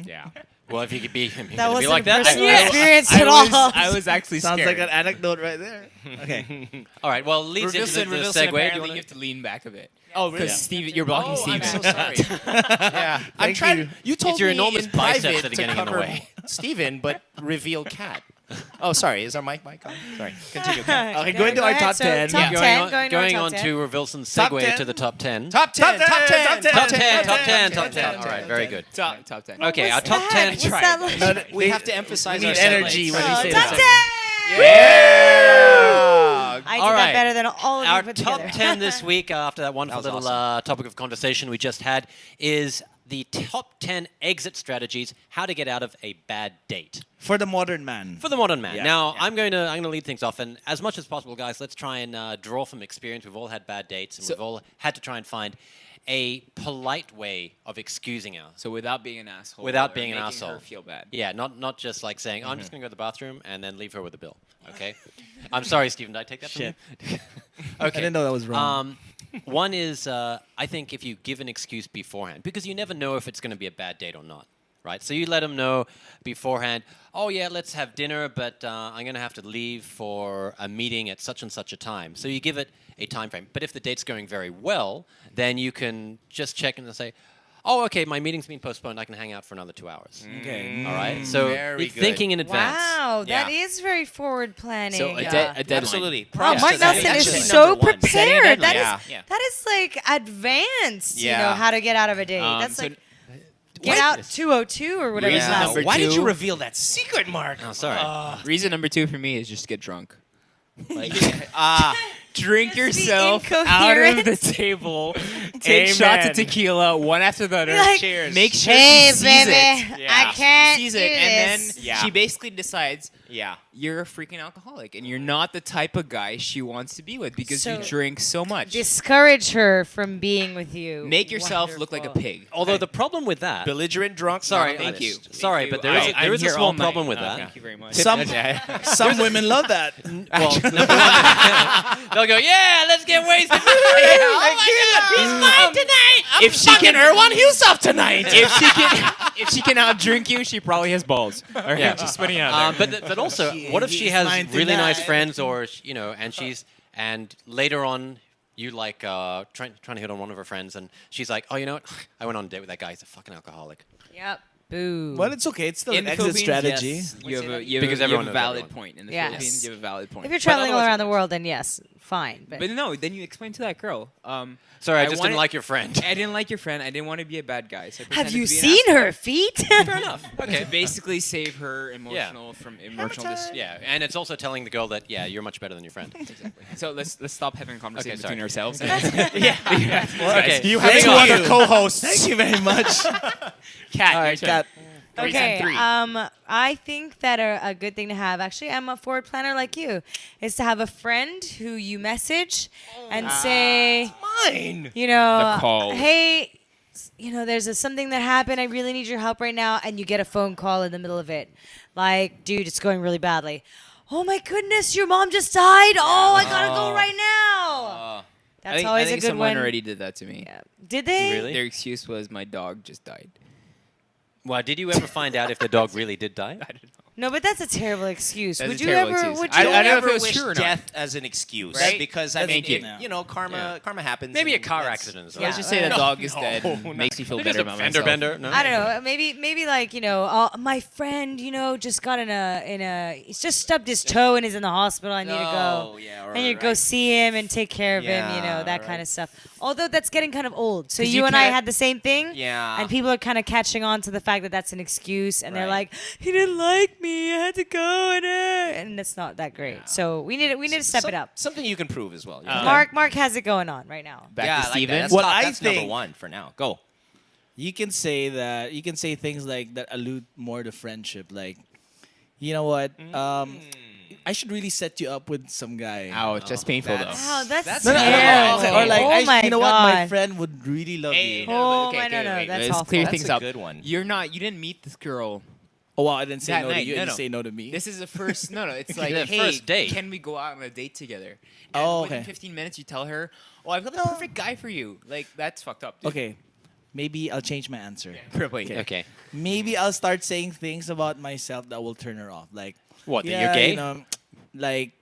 Yeah. Well, if you could be, That wasn't like a that. personal experience at all. I was actually Sounds scared. like an anecdote right there. Okay. All right. Well, leads into the Revilson, segue. Do you apparently wanna- you have to lean back a bit. Oh, Because Steve, you're blocking Oh, I'm Steven. so sorry. Yeah, I'm Thank trying. you. You told It's your me enormous in biceps private that are to getting in the cover way. Steven, but reveal Kat. Oh, sorry. Is our mic on? Sorry. Continue. Kat. Okay, going to our top 10. Top Going 10. on, Going going to our on top to 10. Revilson's Top segue 10. to the top 10. Top 10. Top 10. Top 10. Top 10. Top 10. Top 10. Top 10. All right. Very good. Top 10. Okay, our What's top that? 10. What's that like? No, We have to emphasize we our need set energy lengths. when we say Top that. 10! Yeah. I did All that right. better than all of Our you put top together. 10 this week, after that wonderful That was little topic of conversation we just had, is the top 10 exit strategies, how to get out of a bad date. For the modern man. For the modern man. Yeah. Now, I'm going to lead things off, and as much as possible, guys, let's try and draw from experience. We've all had bad dates, and we've all had to try and find a polite way of excusing us. So without being an asshole. Without or being an making asshole. her feel bad. Yeah, not just like saying, oh, I'm just going to go to the bathroom and then leave her with a bill. Okay? I'm sorry, Stephen, did I take that from Shit. you? I Okay. didn't know that was wrong. One is, I think, if you give an excuse beforehand, because you never know if it's going to be a bad date or not, right? So you let them know beforehand, oh, yeah, let's have dinner, but I'm going to have to leave for a meeting at such and such a time. So you give it a time frame. But if the date's going very well, then you can just check in and say, oh, okay, my meeting's been postponed. I can hang out for another 2 hours. Okay. All right? So Very good. thinking in advance. Wow, that Yeah. is very forward planning. So a deadline. Absolutely. Wow, Props Mark to that. Nelson That's is just so number one. Setting a prepared. deadline. That is Yeah. that is like advanced. You Yeah. know how to get out of a date. That's so like get out 202 or whatever. Reason it's number called. Why did you two. reveal that secret, Mark? Oh, sorry. Reason number 2 for me is just get drunk. Let's Drink be yourself out of incoherent. the table. Take shots of tequila, one after the other. Like, Cheers. Make sure Hey, she sees baby, it. I can't Sees do it, and this. then Yeah. she basically decides Yeah. you're a freaking alcoholic, and you're not the type of guy she wants to be with because So- you drink so much. Discourage her from being with you. Make yourself look like a Wonderful. pig. Although the problem with that... Belligerent drunk. Sorry, not a Thank honest. you. Sorry, but there is a- I'm there is a here small all night. problem with that. Thank you very much. Some women love that. Well, number one, they'll go, yeah, let's get wasted. Oh my God, he's mine tonight. I'm If she can Erwan Husoff tonight. if she can outdrink you, she probably has balls. All right, Yeah. just putting it out there. But also, what if she he's has mine really nice tonight. friends, or and later on you like trying to hit on one of her friends, and she's like, oh, you know what? I went on a date with that guy. He's a fucking alcoholic. Yep. Boo. Well, it's okay. It's still In an the exit Philippines, strategy. yes, you have a Because everyone knows valid everyone. point. In the Yes. Philippines, you have a valid point. If you're traveling all otherwise around the it world, then yes, fine. But no, then you explain to that girl. Sorry, I I just wanted- didn't like your friend. I didn't like your friend. I didn't want to be a bad guy. So I have pretended you to be an seen asshole her feet? Fair enough. To Okay. basically save her emotional dis- Yeah, and it's also telling the girl that you're much better than your friend. So let's stop having a conversation Okay, sorry. between ourselves. Okay, You have two on. other co-hosts. Thank you very much. Kat, All right, Kat. Okay, 3. I think that a good thing to have, actually, I'm a forward planner like you, is to have a friend who you message and say, Mine. you know, The call. hey, there's something that happened. I really need your help right now. And you get a phone call in the middle of it. Like, dude, it's going really badly. Oh my goodness, your mom just died. Oh, I gotta go right now. That's always I think a good someone one. already did that to me. Yeah. Did they? Really? Their excuse was my dog just died. Well, did you ever find out if the dog really did die? I don't know. No, but that's a terrible excuse. That's Would a you terrible ever? excuse. Would I you? don't know if ever it was wish true or not. death as an excuse, Right? Because I mean, Thank you. karma happens. Maybe a and car that's- accident. Is Yeah. Let's just say the No, dog is dead. Makes me feel better about fender myself. bender. No. I don't know. Maybe like my friend, just got in a he's just stubbed his toe and is in the hospital. I need to go. Oh, yeah, And you go see him and take care of him, Yeah, that kind of stuff. Although that's getting kind of old. So 'Cause you you and I can't- had the same thing. Yeah. And people are kind of catching on to the fact that that's an excuse, and they're Right. like, he didn't like me. I had to go, and it's not that great. So we need to step it up. Something you can prove as well. Mark has it going on right now. Back yeah, to I like Steven. that. That's, What top, I that's number think- 1 for now. Go. You can say things like that allude more to friendship. Like, you know what? I should really set you up with some guy. Ouch, that's painful though. Wow, that's No, no, no, terrible. okay. Or like, oh my you know what? My God. friend would really love Hey, you. Oh, my- no, that's Let's awful. clear That's things a up. good one. You didn't meet this girl. Oh, wow, I didn't say That no to night, you. no, I no. didn't say no to me. This is the first. No, it's like, The hey, first date. can we go out on a date together? And Oh, within okay. 15 minutes, you tell her, "Oh, I've got the perfect guy for you." Like that's fucked up. Dude. Okay, maybe I'll change my answer. Probably. Okay. Maybe I'll start saying things about myself that will turn her off. Like, What? That yeah, you're gay? you know, like,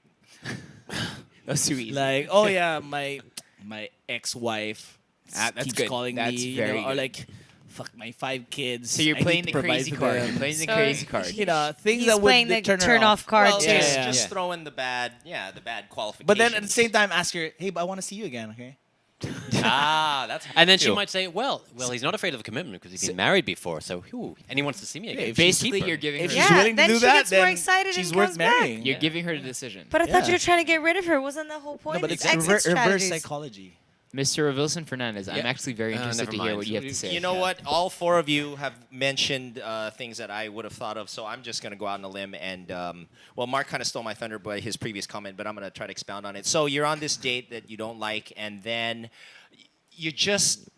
That's sweet. like, oh yeah, my ex-wife That's keeps good. calling That's me, very or good. like, fuck my 5 kids. So you're I need playing to the provide crazy for card. them. You're playing the So crazy card. You know, things He's that playing would the turn her turn off card Well, too. just, Yeah. just Yeah. throw in the bad qualifications. But then at the same time, ask her, hey, but I want to see you again, okay? That's And then she true. might say, well, he's not afraid of a commitment because he's been married before, so and he wants to see me again. if she's Basically, Keep her. you're giving If her. she's Yeah, willing to then do she that, gets more then excited she's and worth comes back. marrying. You're giving her the decision. But I thought Yeah. you were trying to get rid of her. Wasn't the whole point? No, but it's exit reverse strategies. psychology. Mr. Wilson Fernandez, I'm Yeah. actually very interested never to hear mind. what you have to say. You know what? All 4 of you have mentioned things that I would have thought of, so I'm just going to go out on a limb. And, Mark kind of stole my thunder by his previous comment, but I'm going to try to expound on it. So you're on this date that you don't like, and then you just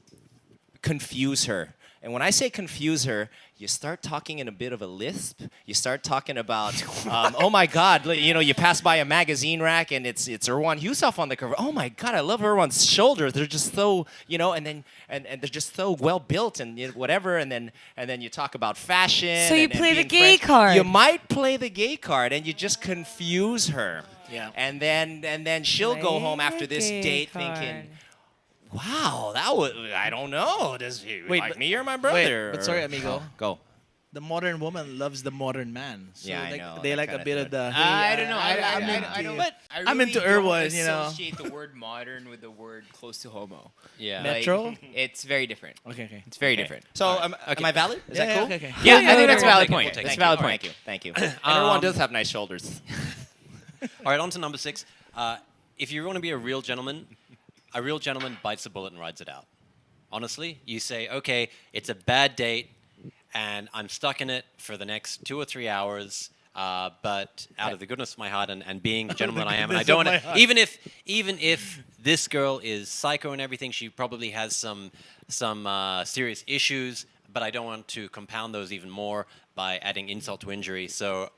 confuse her. And when I say confuse her, you start talking in a bit of a lisp. You start talking about, oh my God, you pass by a magazine rack and it's Erwan Yusuf on the cover. Oh my God, I love Erwan's shoulders. They're just so, and then and they're just so well built and whatever. And then you talk about fashion. So you and play the being gay French. card. You might play the gay card and you just confuse her. Yeah. And then she'll go Play home after the this gay date card. thinking, wow, that was, I don't know. Does he Wait, like but- me or my brother? but sorry, Or- amigo. Go. The modern woman loves the modern man. So Yeah, I like, know, they that like a kinda bit thing. of the. I don't know. I I'm don't. into- But I I'm really into don't Erwan, you know. associate the word modern with the word close to homo. Yeah. Met- Metro? Like, it's very different. Okay. It's very different. So am I valid? Is that cool? Okay. Yeah, I think that's a We'll valid take it, point. we'll take That's it. a valid Thank point. you. Thank you. And everyone does have nice shoulders. All right, on to number 6. If you want to be a real gentleman bites the bullet and rides it out. Honestly, you say, okay, it's a bad date, and I'm stuck in it for the next 2 or 3 hours. But out of the goodness of my heart and being the gentleman I am, and I don't want to, even if this girl is psycho and everything, she probably has some serious issues. But I don't want to compound those even more by adding insult to injury. So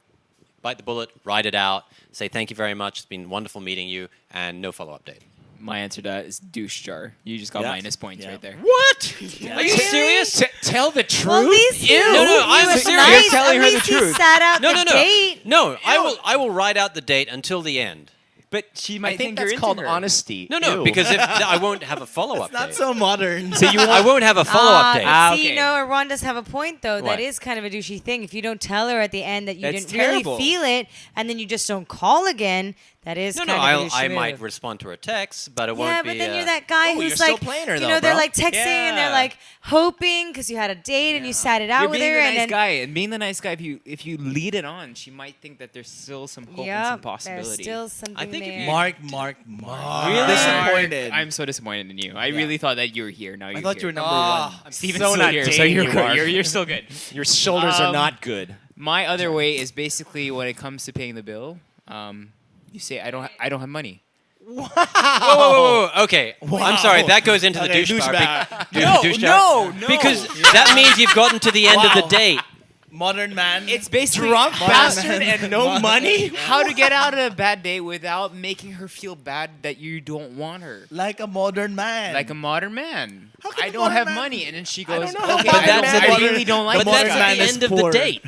bite the bullet, ride it out, say thank you very much. It's been wonderful meeting you, and no follow-up date. My answer to that is douche jar. You just got Yeah. minus points Yeah. right there. What? Are you serious? Tell the truth. Well, at least Ew. No, no, I'm was serious. nice. You're telling At her the least he truth. sat out No, the no, no. date. No, I will ride out the date until the end. But she might I think you're that's into called her. honesty. No, Ew. because if I won't have a follow-up Not date. so modern. So you I won't have a follow-up date. See, okay. no, Ron does have a point though. What? That is kind of a douchey thing. If you don't tell her at the end that you That's didn't really terrible. feel it, and then you just don't call again, that is No, kind of a douchey I move. might respond to her text, but it won't Yeah, be. but then you're that guy Oh, who's you're still like, playing her you though, know, they're bro. like texting and they're Yeah. like hoping because you had a date and you sat it out You're with being her, the and nice then guy, and being the nice guy, if you lead it on, she might think that there's still some hope and some yep, possibility. there's still something think if there. you- Mark. Really? Disappointed. I'm so disappointed in you. I really thought that you were here. Now I you're thought you here. were number one. Steven's so still not here, so dating you're you, good. Mark. You're still good. Your shoulders are Um, not good. My other way is basically when it comes to paying the bill. You say I don't have money. Whoa. Okay, I'm sorry. That goes into the Okay, douchebag. douchebag. No, Because that means you've gotten to the end of the Wow. date. Modern man. It's basically Drunk Modern bastard man. and no money. how to get out of a bad day without making her feel bad that you don't want her. like a modern man. Like a modern man. How can I a don't modern have man- money, and then she I goes, don't know how "Okay, modern I, man I is. really don't like But this that's modern guy." at the man is end of the poor. date.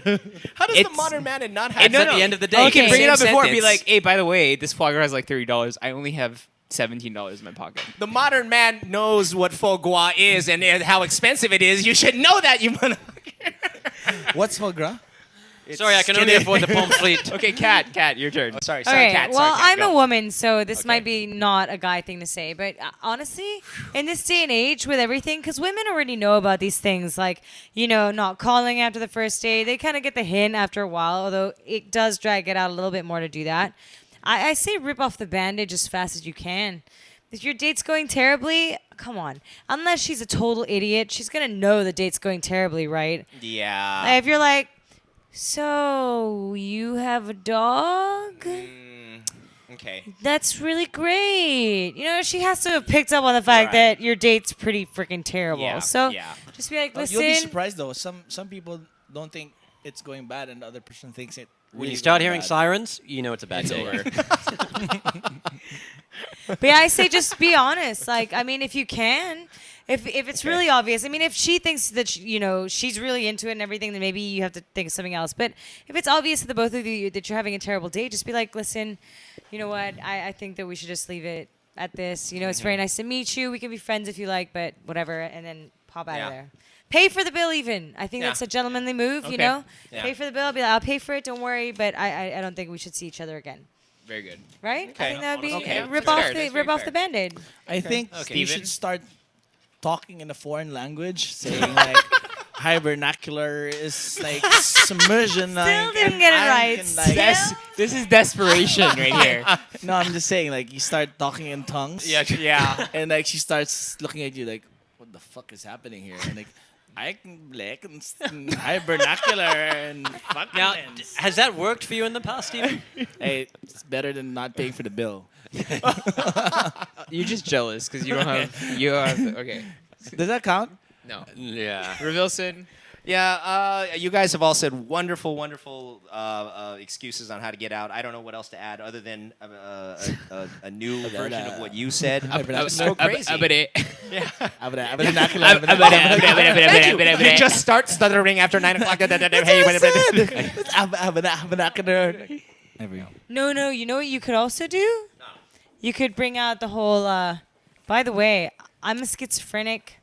How does the It's- modern man and not It's have at money? the end of the date. You can bring it up Same before, be sentence. like, "Hey, by the way, this foie gras is like $30. I only have $17 in my pocket." The modern man knows what foie gras is and how expensive it is. You should know that, you motherfucker. What's foie gras? Sorry, I can only afford the pamphlet. Okay, Kat, your turn. Oh, sorry, Okay, Kat. well, sorry, Kat, I'm go. a woman, so this might be not a guy thing to say, but honestly, in this day and age with everything, because women already know about these things, like, you know, not calling after the first date, they kind of get the hint after a while, although it does drag it out a little bit more to do that. I say rip off the bandage as fast as you can. If your date's going terribly, come on. Unless she's a total idiot, she's going to know the date's going terribly, right? Yeah. If you're like, so you have a dog? Okay. That's really great. You know, she has to have picked up on the fact Right. that your date's pretty freaking terrible. Yeah, So yeah. just be like, You'll be listen. surprised though. Some people don't think it's going bad, and the other person thinks it. When really you start going hearing bad. sirens, you know it's a bad day. But yeah, I say just be honest. Like, I mean, if you can, if it's really obvious. I mean, if she thinks that you know she's really into it and everything, then maybe you have to think of something else. But if it's obvious to the both of you that you're having a terrible date, just be like, listen, you know what? I think that we should just leave it at this. You know, it's very nice to meet you. We can be friends if you like, but whatever. And then pop out Yeah. of there. Pay for the bill, even. I think Yeah. that's a gentlemanly move. You Okay. know, Yeah. pay for the bill. I'll be like, I'll pay for it. Don't worry. But I don't think we should see each other again. Very good. Right? Okay. I think that would be Okay. rip That's off fair. the That's rip very off the band-aid. I think Okay. you Steven? should start talking in a foreign language, saying like high vernacular is like submersion. Like, didn't and get it I right. can, like- Still? This is desperation right here. No, I'm just saying like you start talking in tongues. Yeah. And like she starts looking at you like, what the fuck is happening here? And like, I can black and high vernacular and fuck. Now, things. has that worked for you in the past, Stephen? Hey, it's better than not paying for the bill. You're just jealous because you don't have. You have. Okay. Does that count? No. Yeah. Revilson. Yeah, you guys have all said wonderful, wonderful excuses on how to get out. I don't know what else to add other than a new version of what you said. It's so crazy. You just start stuttering after 9 o'clock. Hey, No, you know what you could also do? You could bring out the whole, by the way, I'm a schizophrenic.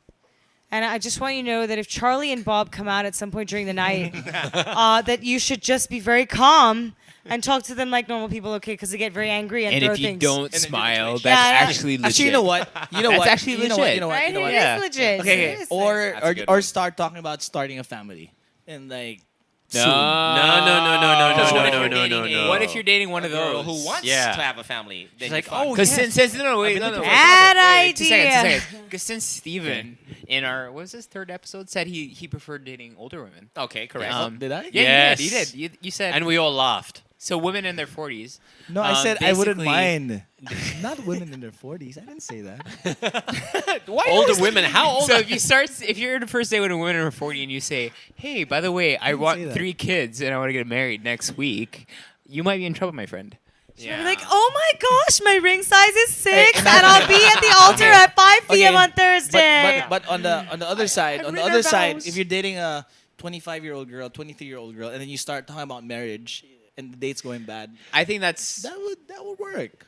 And I just want you to know that if Charlie and Bob come out at some point during the night, that you should just be very calm and talk to them like normal people, okay? Because they get very angry and And throw if you things. don't smile, that's Yeah, I know. actually legit. Actually, you know what? You know That's what? actually you know what? legit. You know what? Right? You know It what? is legit. Okay, Seriously. or a good or one. start talking about starting a family, and like No. soon. No. What if you're dating one of girl those? who wants Yeah. to have a family? Then She's like, you're fucked. oh, Because yes. since no wait no no wait, Bad wait, 2 idea. seconds. Because since Steven in our what was his third episode said he preferred dating older women. Okay, correct. Did I? Yeah, Yes. you did. You said And we all laughed. so women in their 40s. No, I said I wouldn't basically- mind. Not women in their 40s. I didn't say that. Older women, how old? So if you're in the first day with a woman in her 40 and you say, "Hey, by the way, I didn't want say that. 3 kids and I want to get married next week," you might be in trouble, my friend. I'll be like, oh my gosh, my ring size is 6, imagine- and I'll be at the altar at 5 p.m. Okay. on Thursday. But on the other side, on the read other our side, vows. if you're dating a 25-year-old girl, 23-year-old girl, and then you start talking about marriage and the date's going bad, I think that's that would work.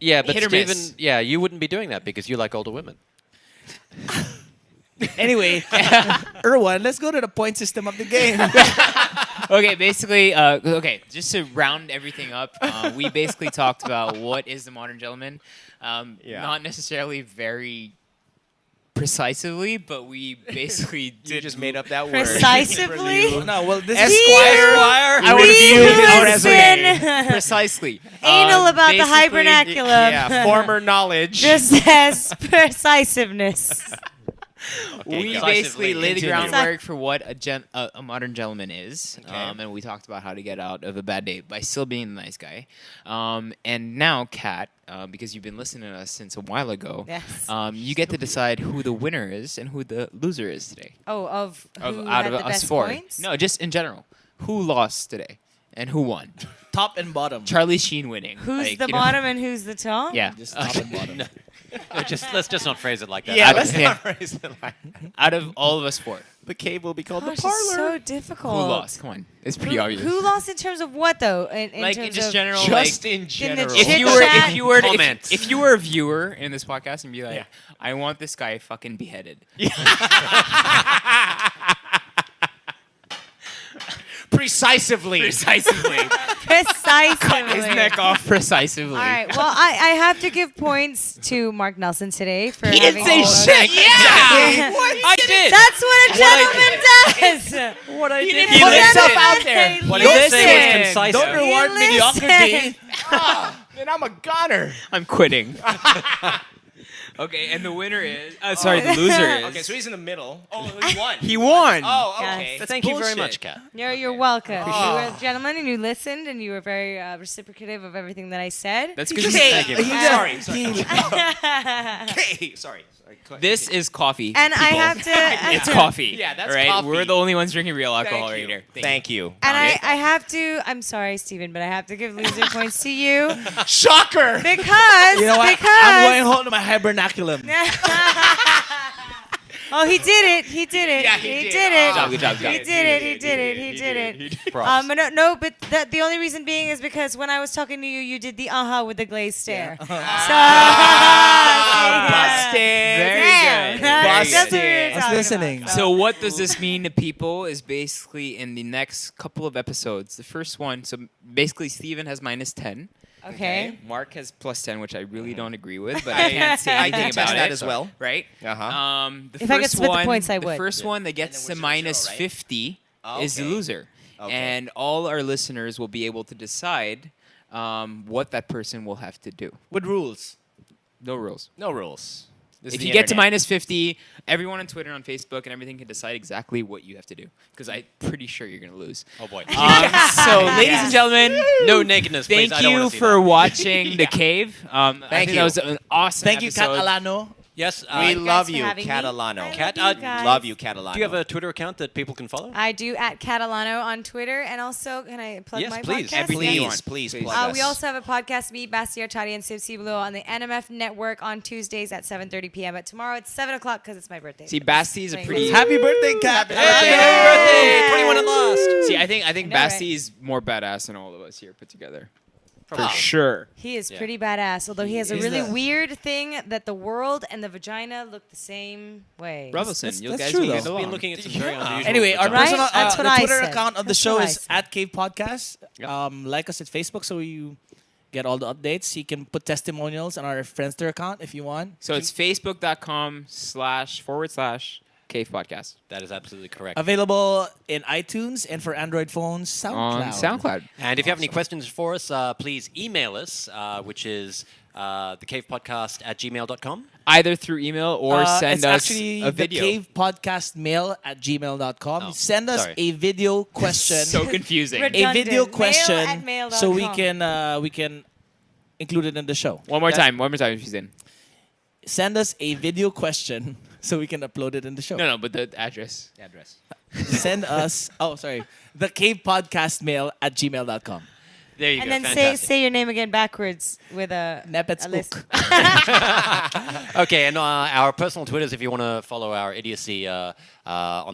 Yeah, but hit or Steven, miss. you wouldn't be doing that because you like older women. Anyway, Erwan, let's go to the point system of the game. Okay, basically, just to round everything up, we basically talked about what is the modern gentleman. Not necessarily very precisely, but we basically You just made up that word. Precisely. No, well, this Esquire. I want to He view who his has resume. been Precisely. anal about the basically- hibernaculum. Yeah, former knowledge. Just as precisiveness. We go. basically laid the Continue. groundwork for what a modern gentleman is, Okay. and we talked about how to get out of a bad date by still being the nice guy. And now, Kat, because you've been listening to us since a while ago, Yes. you get to decide who the winner is and who the loser is today. Oh, of who Out had of the us best four. points? No, just in general. Who lost today and who won? top and bottom. Charlie Sheen winning. Who's Like, the you know. bottom and who's the top? Yeah. Just top and bottom. Let's just not phrase it like that. yeah, I let's don't- not phrase it like that. Out of all of us four, The cave will be called Gosh, the it's parlor. so who difficult. lost? Come on, it's pretty obvious. Who lost in terms of what though? In like terms in just of general, Just like, in general. chit if you were chat? if you were Comment. if you were a viewer in this podcast and be like, Yeah. I want this guy fucking beheaded. Precisely. Precisely. precisely. His neck off precisely. All right. Well, I have to give points to Mark Nelson today for He having didn't say all those- shit. Yeah. I did. That's what a gentleman does. what I did. He Put listened. himself out there. What I did say was Listen. concise. Don't reward Listen. mediocrity. Then I'm a goner. I'm quitting. Okay, and the winner is sorry, the loser is Okay, so he's in the middle. Oh, he won. he won. Oh, Yes. okay. That's Thank you very bullshit. much, Kat. You're welcome. You were a gentleman and you listened and you were very reciprocative of everything that I said. That's because Thank you. Sorry. Okay, sorry. this is coffee. And I people. have to. It's coffee. Yeah, that's all right. coffee. We're the only ones drinking real alcohol Thank right you. here. Thank you. And I have to. I'm sorry, Steven, but I have to give loser points to you Shocker. because You know what? because I'm going home to my hibernaculum. Oh, he did it. He did it. Yeah, he he did. did it. Oh, good job, He good job. did it. He did it. He did it. Props. No, but the only reason being is because when I was talking to you, you did the with the glazed stare. So, Busted. Very Damn. good. That's what we were I was talking listening. about. So what does this mean to people is basically in the next couple of episodes. The first one, so basically Steven has -10. Okay. Mark has +10, which I really don't agree with, but I can't say anything contest about that it as well. Right? Uh-huh. The If I could first split the one, points, I the would. first one that gets to then we're 0-0, right? -50 is the Okay. loser, Okay. and all our listeners will be able to decide what that person will have to do. With rules. No rules. No rules. This is If the you get to internet. -50, everyone on Twitter, on Facebook, and everything can decide exactly what you have to do. Because I'm pretty sure you're going to lose. Oh boy. So, ladies and gentlemen, No nakedness, please. thank I don't you wanna see for that. watching The Cave. I think you. that was an awesome Thank you, Kat episode. Alano. Yes. We you love guys for you, having me. Kat Alano. I Kat, love you guys. Love you, Kat Alano. Do you have a Twitter account that people can follow? I do at Kat Alano on Twitter, and also can I plug Yes, my please. podcast? Everything you Please, want. please, Please. plug us. We also have a podcast, me, Basti Artadi, and Sib Below on the NMF network on Tuesdays at 7:30 p.m. But tomorrow it's 7 o'clock because it's my birthday. See, Basti is a Pretty pretty... close. Happy birthday, Kat. birthday! 21 at last. See, I think know, Basti right? is more badass than all of us here put together. For Probably. sure. He is Yeah. pretty badass, although he has a He's really the- weird thing that the world and the vagina look the same way. Robinson, you that's guys true, will though. get I've been along. looking at some very unusual. Anyway, our vaginas. Right? personal That's what the I Twitter said. account of the That's show what I is said. at Cave Podcast. Yep. Like us at Facebook so you get all the updates. You can put testimonials on our Friendster account if you want. So it's facebook.com//Cave Podcast That is absolutely correct. Available in iTunes and for Android phones, SoundCloud. on SoundCloud. And if you have any questions for us, please email us, which is thecavepodcast@gmail.com. Either through email or send it's us actually a video. the Cave Podcast mail at gmail.com. Oh, Send us sorry. a video question. So confusing. Red- a video Redundant. question Mail@mail.com. so we can include it in the show. One more time, if she's in. Send us a video question so we can upload it in the show. No, but the address. Send us the Cave Podcast mail at gmail.com. There you And go. then Fantastic. say your name again backwards with a Nepets list. Ook. Okay, and our personal Twitters, if you want to follow our idiocy on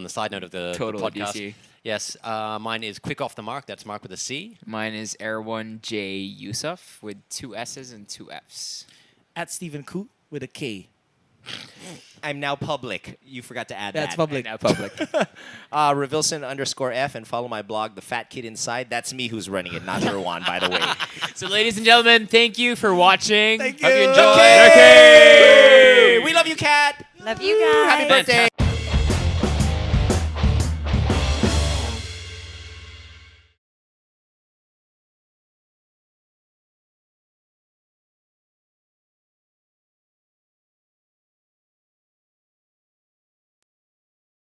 the side note of the Total podcast. idiocy. Yes, mine is Quick Off the Mark. That's Mark with a C. Mine is Air1 J Yusuf with 2 S's and 2 F's. At Stephen Koo with a K. I'm now public. You forgot to add That's that. public. Now public. Revilson_F, and follow my blog, The Fat Kid Inside. That's me who's running it, not Ruan, by the way. So, ladies and gentlemen, thank you for watching. Thank Hope you you. enjoyed. Okay. We love you, Kat. Love you guys. Happy birthday.